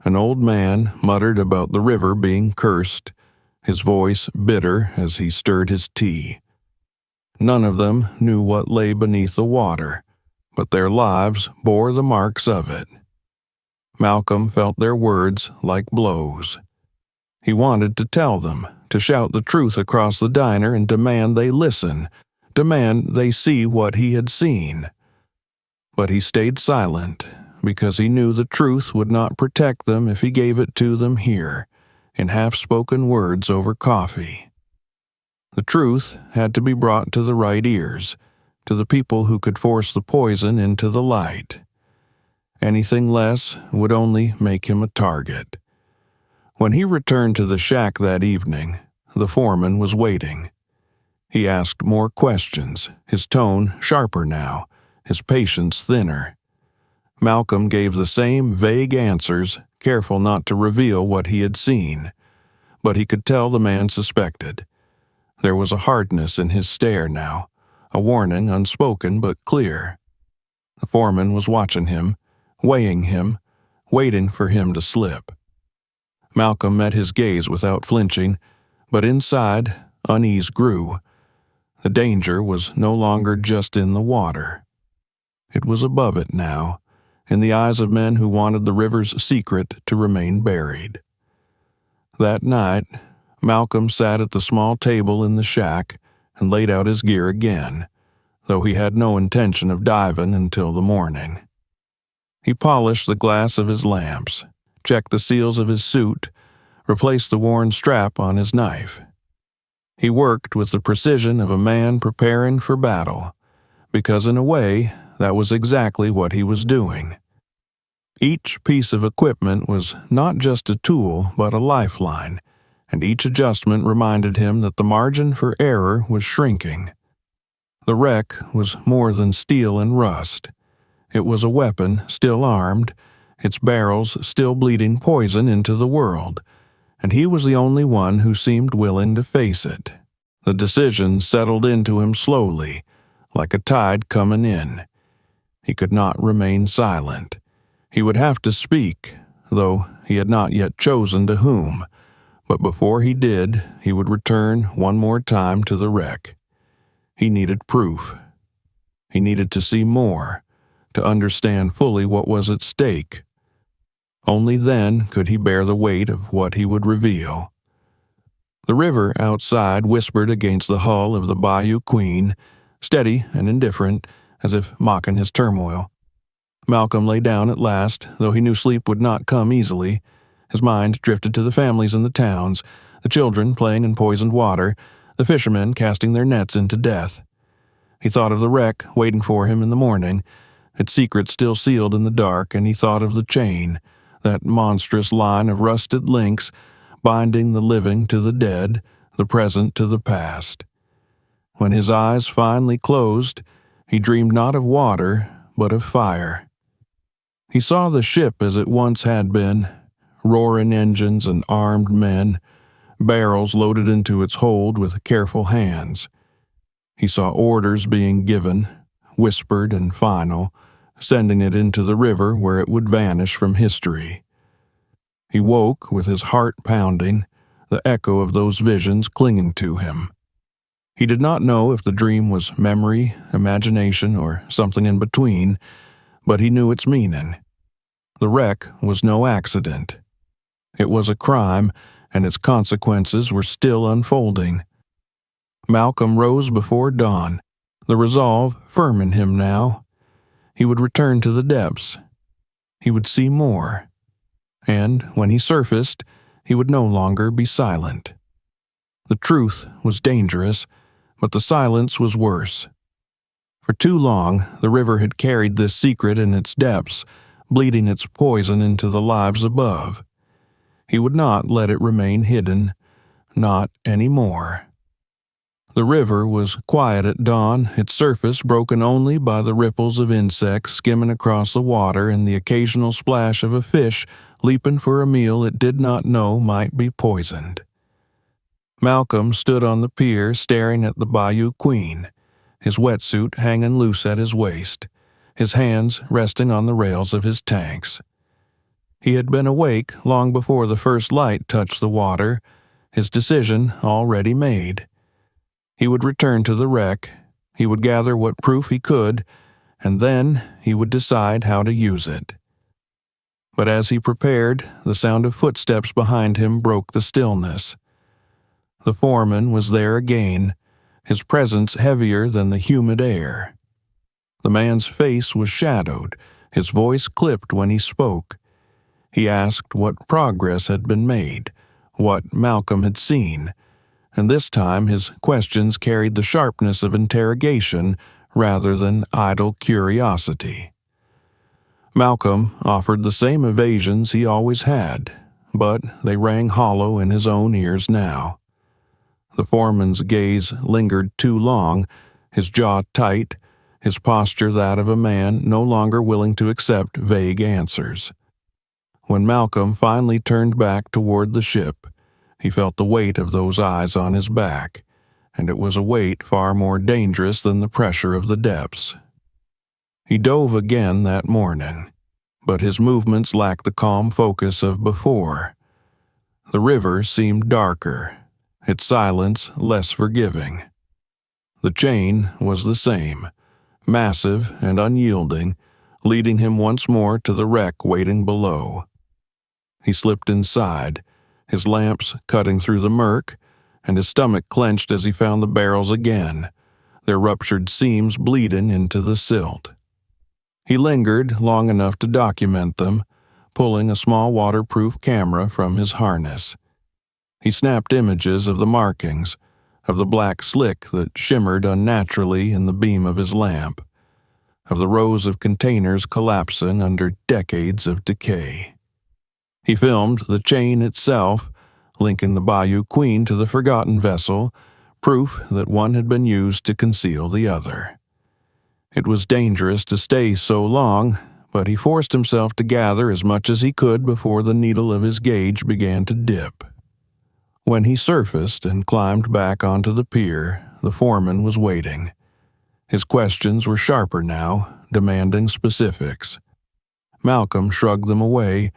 An old man muttered about the river being cursed, his voice bitter as he stirred his tea. None of them knew what lay beneath the water, but their lives bore the marks of it. Malcolm felt their words like blows. He wanted to tell them, to shout the truth across the diner and demand they listen, demand they see what he had seen. But he stayed silent, because he knew the truth would not protect them if he gave it to them here, in half-spoken words over coffee. The truth had to be brought to the right ears, to the people who could force the poison into the light. Anything less would only make him a target. When he returned to the shack that evening, the foreman was waiting. He asked more questions, his tone sharper now, his patience thinner. Malcolm gave the same vague answers, careful not to reveal what he had seen. But he could tell the man suspected. There was a hardness in his stare now, a warning unspoken but clear. The foreman was watching him, weighing him, waiting for him to slip. Malcolm met his gaze without flinching, but inside, unease grew. The danger was no longer just in the water. It was above it now, in the eyes of men who wanted the river's secret to remain buried. That night, Malcolm sat at the small table in the shack and laid out his gear again, though he had no intention of diving until the morning. He polished the glass of his lamps, checked the seals of his suit, replaced the worn strap on his knife. He worked with the precision of a man preparing for battle, because in a way, that was exactly what he was doing. Each piece of equipment was not just a tool, but a lifeline, and each adjustment reminded him that the margin for error was shrinking. The wreck was more than steel and rust. It was a weapon still armed, its barrels still bleeding poison into the world, and he was the only one who seemed willing to face it. The decision settled into him slowly, like a tide coming in. He could not remain silent. He would have to speak, though he had not yet chosen to whom, but before he did, he would return one more time to the wreck. He needed proof. He needed to see more, to understand fully what was at stake. Only then could he bear the weight of what he would reveal. The river outside whispered against the hull of the Bayou Queen, steady and indifferent, as if mocking his turmoil. Malcolm lay down at last, though he knew sleep would not come easily. His mind drifted to the families in the towns, the children playing in poisoned water, the fishermen casting their nets into death. He thought of the wreck waiting for him in the morning, its secret still sealed in the dark, and he thought of the chain, that monstrous line of rusted links binding the living to the dead, the present to the past. When his eyes finally closed, he dreamed not of water, but of fire. He saw the ship as it once had been, roaring engines and armed men, barrels loaded into its hold with careful hands. He saw orders being given, whispered and final, sending it into the river where it would vanish from history. He woke with his heart pounding, the echo of those visions clinging to him. He did not know if the dream was memory, imagination, or something in between, but he knew its meaning. The wreck was no accident. It was a crime, and its consequences were still unfolding. Malcolm rose before dawn, the resolve firm in him now. He would return to the depths. He would see more. And when he surfaced, he would no longer be silent. The truth was dangerous, but the silence was worse. For too long, the river had carried this secret in its depths, bleeding its poison into the lives above. He would not let it remain hidden, not anymore. The river was quiet at dawn, its surface broken only by the ripples of insects skimming across the water and the occasional splash of a fish leaping for a meal it did not know might be poisoned. Malcolm stood on the pier staring at the Bayou Queen, his wetsuit hanging loose at his waist, his hands resting on the rails of his tanks. He had been awake long before the first light touched the water, his decision already made. He would return to the wreck, he would gather what proof he could, and then he would decide how to use it. But as he prepared, the sound of footsteps behind him broke the stillness. The foreman was there again, his presence heavier than the humid air. The man's face was shadowed, his voice clipped when he spoke. He asked what progress had been made, what Malcolm had seen, and this time his questions carried the sharpness of interrogation rather than idle curiosity. Malcolm offered the same evasions he always had, but they rang hollow in his own ears now. The foreman's gaze lingered too long, his jaw tight, his posture that of a man no longer willing to accept vague answers. When Malcolm finally turned back toward the ship, he felt the weight of those eyes on his back, and it was a weight far more dangerous than the pressure of the depths. He dove again that morning, but his movements lacked the calm focus of before. The river seemed darker, its silence less forgiving. The chain was the same, massive and unyielding, leading him once more to the wreck waiting below. He slipped inside, his lamps cutting through the murk, and his stomach clenched as he found the barrels again, their ruptured seams bleeding into the silt. He lingered long enough to document them, pulling a small waterproof camera from his harness. He snapped images of the markings, of the black slick that shimmered unnaturally in the beam of his lamp, of the rows of containers collapsing under decades of decay. He filmed the chain itself, linking the Bayou Queen to the forgotten vessel, proof that one had been used to conceal the other. It was dangerous to stay so long, but he forced himself to gather as much as he could before the needle of his gauge began to dip. When he surfaced and climbed back onto the pier, the foreman was waiting. His questions were sharper now, demanding specifics. Malcolm shrugged them away,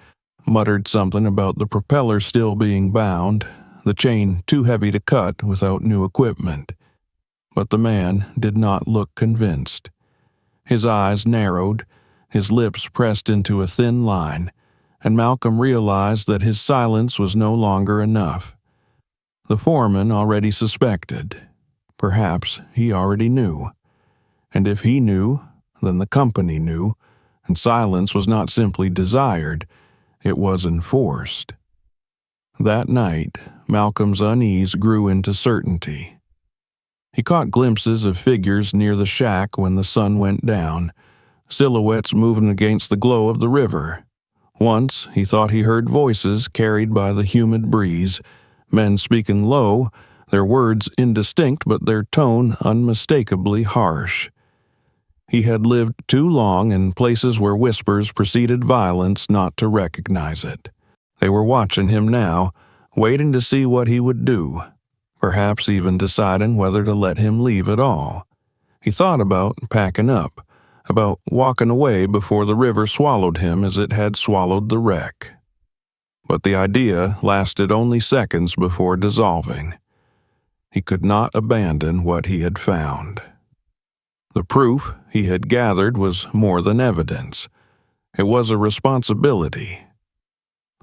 muttered something about the propeller still being bound, the chain too heavy to cut without new equipment. But the man did not look convinced. His eyes narrowed, his lips pressed into a thin line, and Malcolm realized that his silence was no longer enough. The foreman already suspected. Perhaps he already knew. And if he knew, then the company knew, and silence was not simply desired, it was enforced. That night, Malcolm's unease grew into certainty. He caught glimpses of figures near the shack when the sun went down, silhouettes moving against the glow of the river. Once he thought he heard voices carried by the humid breeze, men speaking low, their words indistinct but their tone unmistakably harsh. He had lived too long in places where whispers preceded violence not to recognize it. They were watching him now, waiting to see what he would do, perhaps even deciding whether to let him leave at all. He thought about packing up, about walking away before the river swallowed him as it had swallowed the wreck. But the idea lasted only seconds before dissolving. He could not abandon what he had found. The proof he had gathered was more than evidence. It was a responsibility.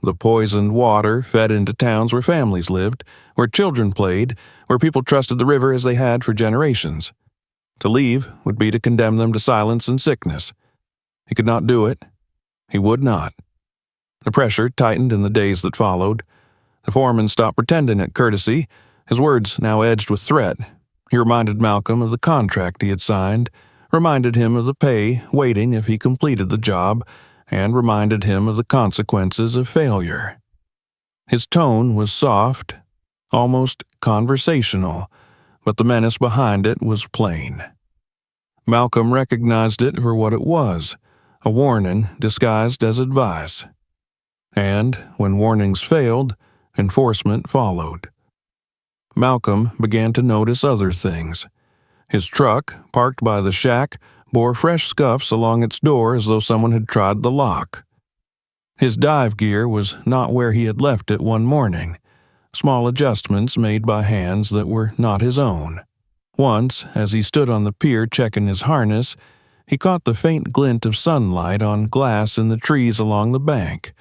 The poisoned water fed into towns where families lived, where children played, where people trusted the river as they had for generations. To leave would be to condemn them to silence and sickness. He could not do it. He would not. The pressure tightened in the days that followed. The foreman stopped pretending at courtesy, his words now edged with threat. He reminded Malcolm of the contract he had signed, reminded him of the pay waiting if he completed the job, and reminded him of the consequences of failure. His tone was soft, almost conversational, but the menace behind it was plain. Malcolm recognized it for what it was, a warning disguised as advice. And when warnings failed, enforcement followed. Malcolm began to notice other things. His truck, parked by the shack, bore fresh scuffs along its door as though someone had tried the lock. His dive gear was not where he had left it one morning, small adjustments made by hands that were not his own. Once, as he stood on the pier checking his harness, he caught the faint glint of sunlight on glass in the trees along the bank,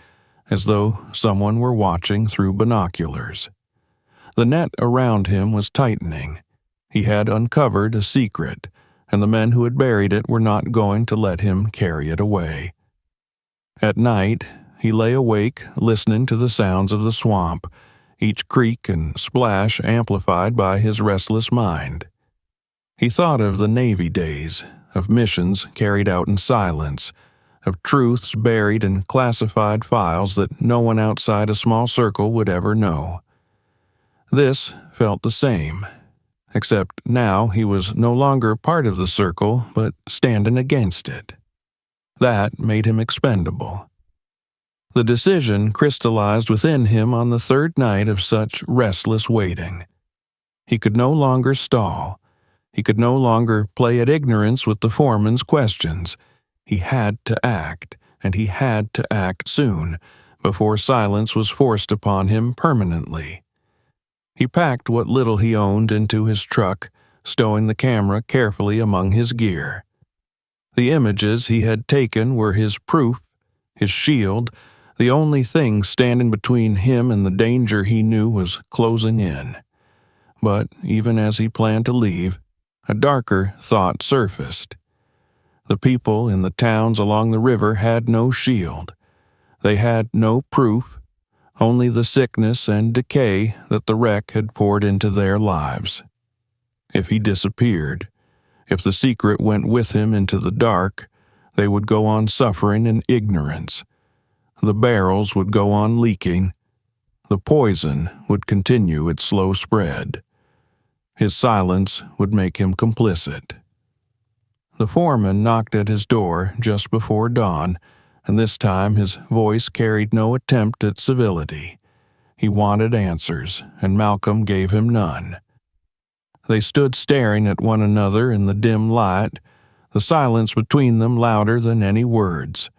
as though someone were watching through binoculars. The net around him was tightening. He had uncovered a secret, and the men who had buried it were not going to let him carry it away. At night, he lay awake, listening to the sounds of the swamp, each creak and splash amplified by his restless mind. He thought of the Navy days, of missions carried out in silence, of truths buried in classified files that no one outside a small circle would ever know. This felt the same, except now he was no longer part of the circle, but standing against it. That made him expendable. The decision crystallized within him on the third night of such restless waiting. He could no longer stall. He could no longer play at ignorance with the foreman's questions. He had to act, and he had to act soon, before silence was forced upon him permanently. He packed what little he owned into his truck, stowing the camera carefully among his gear. The images he had taken were his proof, his shield, the only thing standing between him and the danger he knew was closing in. But even as he planned to leave, a darker thought surfaced. The people in the towns along the river had no shield. They had no proof, only the sickness and decay that the wreck had poured into their lives. If he disappeared, if the secret went with him into the dark, they would go on suffering in ignorance. The barrels would go on leaking. The poison would continue its slow spread. His silence would make him complicit. The foreman knocked at his door just before dawn, and this time his voice carried no attempt at civility. He wanted answers, and Malcolm gave him none. They stood staring at one another in the dim light, the silence between them louder than any words.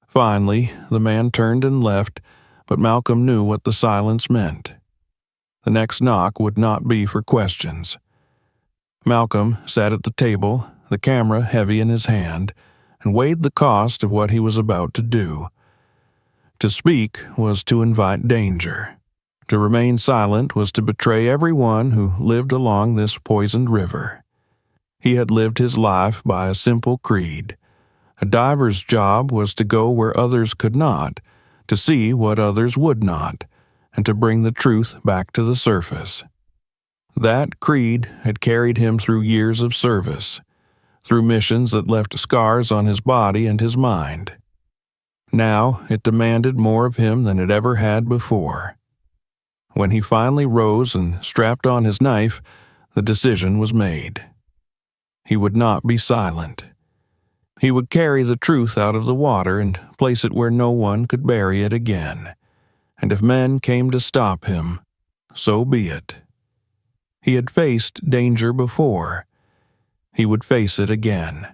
Finally, the man turned and left, but Malcolm knew what the silence meant. The next knock would not be for questions. Malcolm sat at the table, the camera heavy in his hand, and weighed the cost of what he was about to do. To speak was to invite danger. To remain silent was to betray everyone who lived along this poisoned river. He had lived his life by a simple creed. A diver's job was to go where others could not, to see what others would not, and to bring the truth back to the surface. That creed had carried him through years of service, through missions that left scars on his body and his mind. Now it demanded more of him than it ever had before. When he finally rose and strapped on his knife, the decision was made. He would not be silent. He would carry the truth out of the water and place it where no one could bury it again. And if men came to stop him, so be it. He had faced danger before. He would face it again.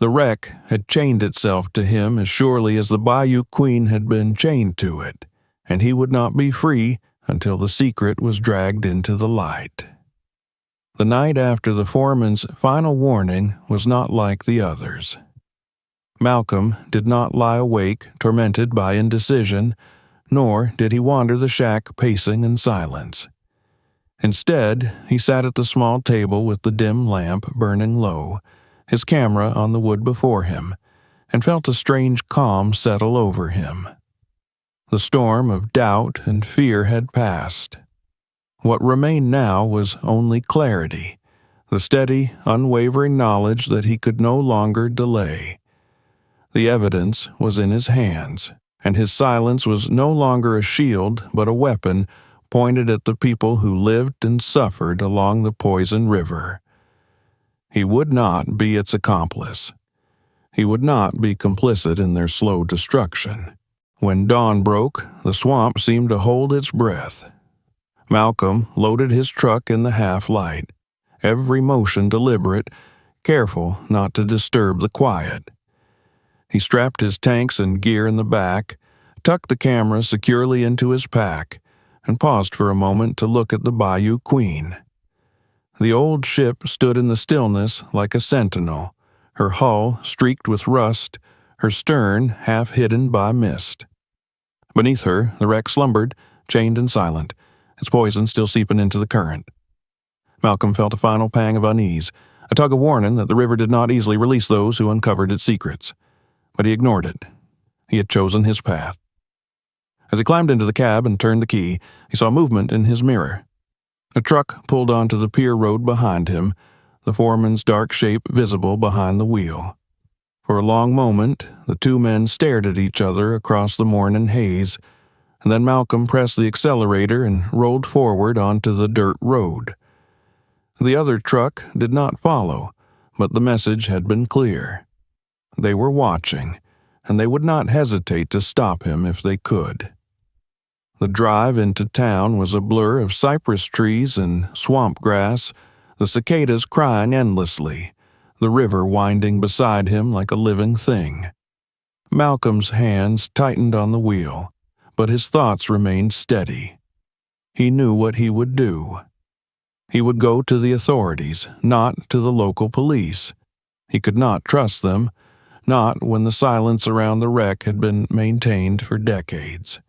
The wreck had chained itself to him as surely as the Bayou Queen had been chained to it, and he would not be free until the secret was dragged into the light. The night after the foreman's final warning was not like the others. Malcolm did not lie awake, tormented by indecision, nor did he wander the shack pacing in silence. Instead, he sat at the small table with the dim lamp burning low, his camera on the wood before him, and felt a strange calm settle over him. The storm of doubt and fear had passed. What remained now was only clarity, the steady, unwavering knowledge that he could no longer delay. The evidence was in his hands, and his silence was no longer a shield but a weapon pointed at the people who lived and suffered along the Poison River. He would not be its accomplice. He would not be complicit in their slow destruction. When dawn broke, the swamp seemed to hold its breath. Malcolm loaded his truck in the half-light, every motion deliberate, careful not to disturb the quiet. He strapped his tanks and gear in the back, tucked the camera securely into his pack, and paused for a moment to look at the Bayou Queen. The old ship stood in the stillness like a sentinel, her hull streaked with rust, her stern half hidden by mist. Beneath her, the wreck slumbered, chained and silent, its poison still seeping into the current. Malcolm felt a final pang of unease, a tug of warning that the river did not easily release those who uncovered its secrets. But he ignored it. He had chosen his path. As he climbed into the cab and turned the key, he saw movement in his mirror. A truck pulled onto the pier road behind him, the foreman's dark shape visible behind the wheel. For a long moment, the two men stared at each other across the morning haze, and then Malcolm pressed the accelerator and rolled forward onto the dirt road. The other truck did not follow, but the message had been clear. They were watching, and they would not hesitate to stop him if they could. The drive into town was a blur of cypress trees and swamp grass, the cicadas crying endlessly, the river winding beside him like a living thing. Malcolm's hands tightened on the wheel, but his thoughts remained steady. He knew what he would do. He would go to the authorities, not to the local police. He could not trust them, not when the silence around the wreck had been maintained for decades.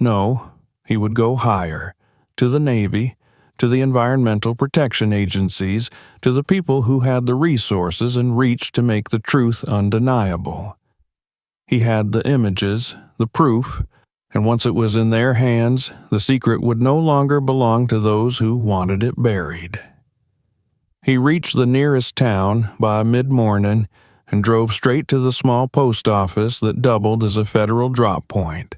No, he would go higher, to the Navy, to the environmental protection agencies, to the people who had the resources and reach to make the truth undeniable. He had the images, the proof, and once it was in their hands, the secret would no longer belong to those who wanted it buried. He reached the nearest town by mid-morning and drove straight to the small post office that doubled as a federal drop point.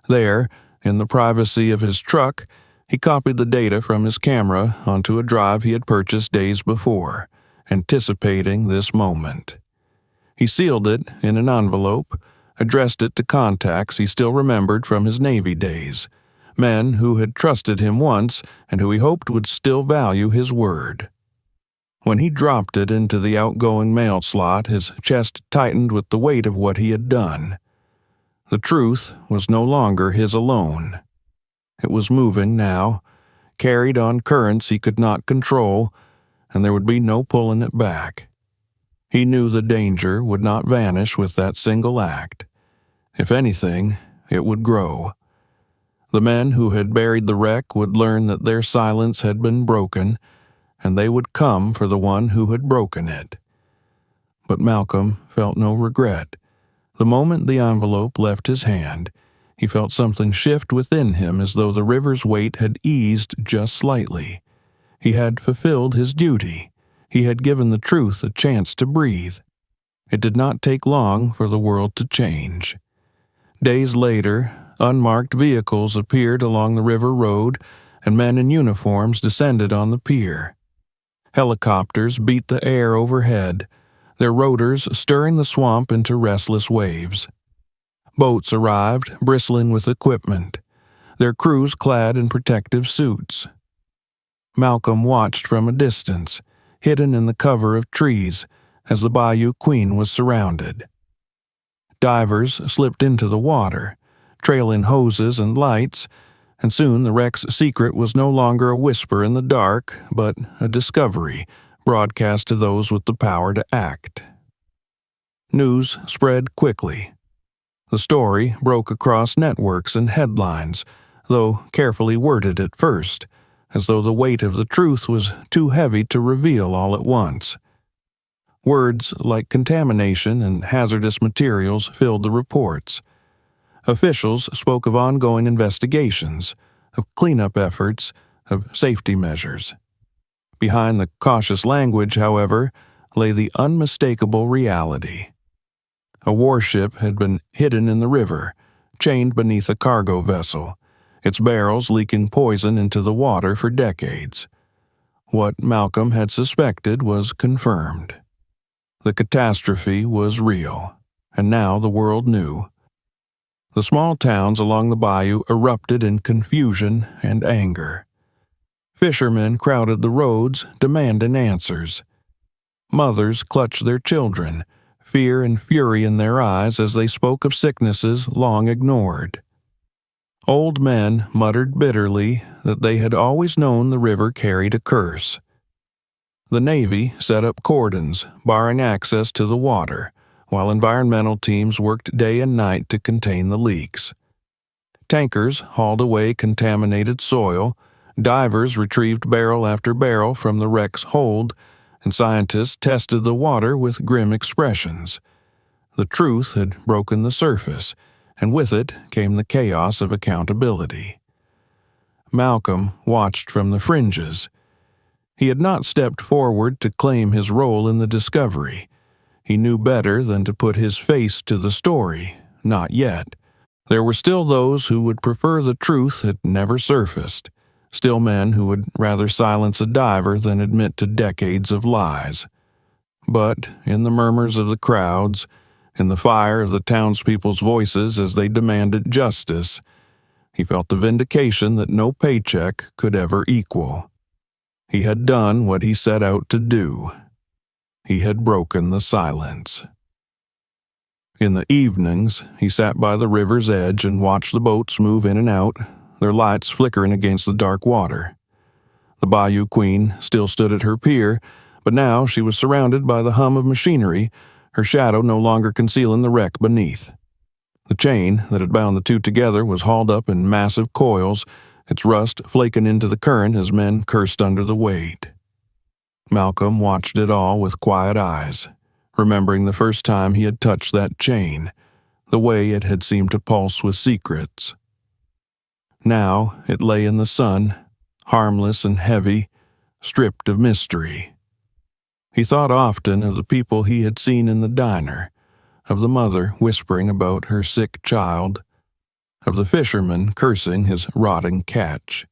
There, in the privacy of his truck, he copied the data from his camera onto a drive he had purchased days before, anticipating this moment. He sealed it in an envelope, addressed it to contacts he still remembered from his Navy days, men who had trusted him once and who he hoped would still value his word. When he dropped it into the outgoing mail slot, his chest tightened with the weight of what he had done. The truth was no longer his alone. It was moving now, carried on currents he could not control, and there would be no pulling it back. He knew the danger would not vanish with that single act. If anything, it would grow. The men who had buried the wreck would learn that their silence had been broken, and they would come for the one who had broken it. But Malcolm felt no regret. The moment the envelope left his hand, he felt something shift within him as though the river's weight had eased just slightly. He had fulfilled his duty. He had given the truth a chance to breathe. It did not take long for the world to change. Days later, unmarked vehicles appeared along the river road, and men in uniforms descended on the pier. Helicopters beat the air overhead, their rotors stirring the swamp into restless waves. Boats arrived, bristling with equipment, their crews clad in protective suits. Malcolm watched from a distance, hidden in the cover of trees, as the Bayou Queen was surrounded. Divers slipped into the water, trailing hoses and lights, and soon the wreck's secret was no longer a whisper in the dark, but a discovery broadcast to those with the power to act. News spread quickly. The story broke across networks and headlines, though carefully worded at first, as though the weight of the truth was too heavy to reveal all at once. Words like contamination and hazardous materials filled the reports. Officials spoke of ongoing investigations, of cleanup efforts, of safety measures. Behind the cautious language, however, lay the unmistakable reality. A warship had been hidden in the river, chained beneath a cargo vessel, its barrels leaking poison into the water for decades. What Malcolm had suspected was confirmed. The catastrophe was real, and now the world knew. The small towns along the bayou erupted in confusion and anger. Fishermen crowded the roads, demanding answers. Mothers clutched their children, fear and fury in their eyes as they spoke of sicknesses long ignored. Old men muttered bitterly that they had always known the river carried a curse. The Navy set up cordons, barring access to the water, while environmental teams worked day and night to contain the leaks. Tankers hauled away contaminated soil, divers retrieved barrel after barrel from the wreck's hold, and scientists tested the water with grim expressions. The truth had broken the surface, and with it came the chaos of accountability. Malcolm watched from the fringes. He had not stepped forward to claim his role in the discovery. He knew better than to put his face to the story, not yet. There were still those who would prefer the truth had never surfaced, still men who would rather silence a diver than admit to decades of lies. But in the murmurs of the crowds, in the fire of the townspeople's voices as they demanded justice, he felt the vindication that no paycheck could ever equal. He had done what he set out to do. He had broken the silence. In the evenings, he sat by the river's edge and watched the boats move in and out, their lights flickering against the dark water. The Bayou Queen still stood at her pier, but now she was surrounded by the hum of machinery, her shadow no longer concealing the wreck beneath. The chain that had bound the two together was hauled up in massive coils, its rust flaking into the current as men cursed under the weight. Malcolm watched it all with quiet eyes, remembering the first time he had touched that chain, the way it had seemed to pulse with secrets. Now it lay in the sun, harmless and heavy, stripped of mystery. He thought often of the people he had seen in the diner, of the mother whispering about her sick child, of the fisherman cursing his rotting catch.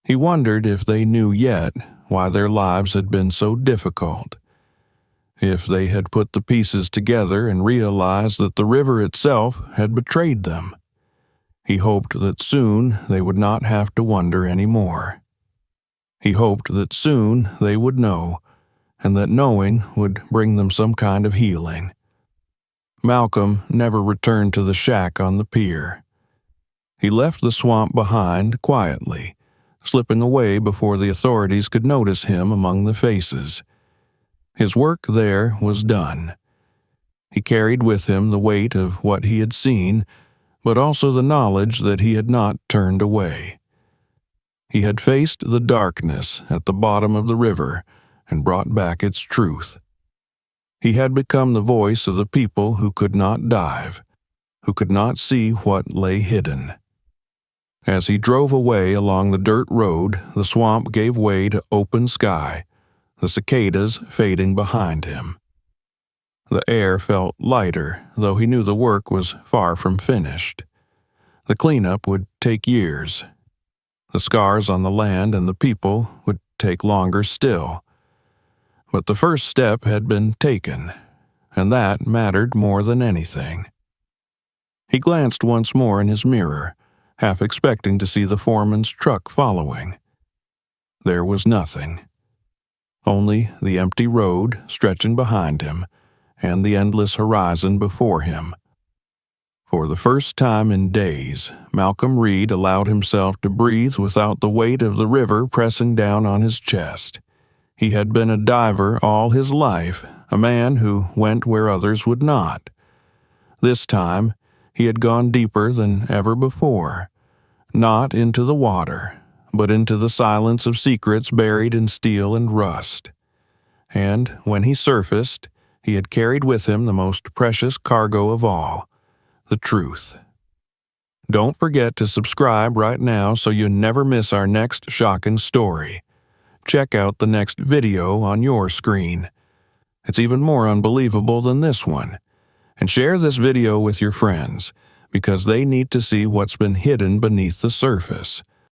He wondered if they knew yet why their lives had been so difficult, if they had put the pieces together and realized that the river itself had betrayed them. He hoped that soon they would not have to wonder any more. He hoped that soon they would know, and that knowing would bring them some kind of healing. Malcolm never returned to the shack on the pier. He left the swamp behind quietly, slipping away before the authorities could notice him among the faces. His work there was done. He carried with him the weight of what he had seen, but also the knowledge that he had not turned away. He had faced the darkness at the bottom of the river and brought back its truth. He had become the voice of the people who could not dive, who could not see what lay hidden. As he drove away along the dirt road, the swamp gave way to open sky, the cicadas fading behind him. The air felt lighter, though he knew the work was far from finished. The cleanup would take years. The scars on the land and the people would take longer still. But the first step had been taken, and that mattered more than anything. He glanced once more in his mirror, half expecting to see the foreman's truck following. There was nothing. only the empty road stretching behind him and the endless horizon before him. For the first time in days, Malcolm Reed allowed himself to breathe without the weight of the river pressing down on his chest. He had been a diver all his life, a man who went where others would not. This time, he had gone deeper than ever before, not into the water, but into the silence of secrets buried in steel and rust. And when he surfaced, he had carried with him the most precious cargo of all, the truth. Don't forget to subscribe right now so you never miss our next shocking story. Check out the next video on your screen. It's even more unbelievable than this one. And share this video with your friends, because they need to see what's been hidden beneath the surface.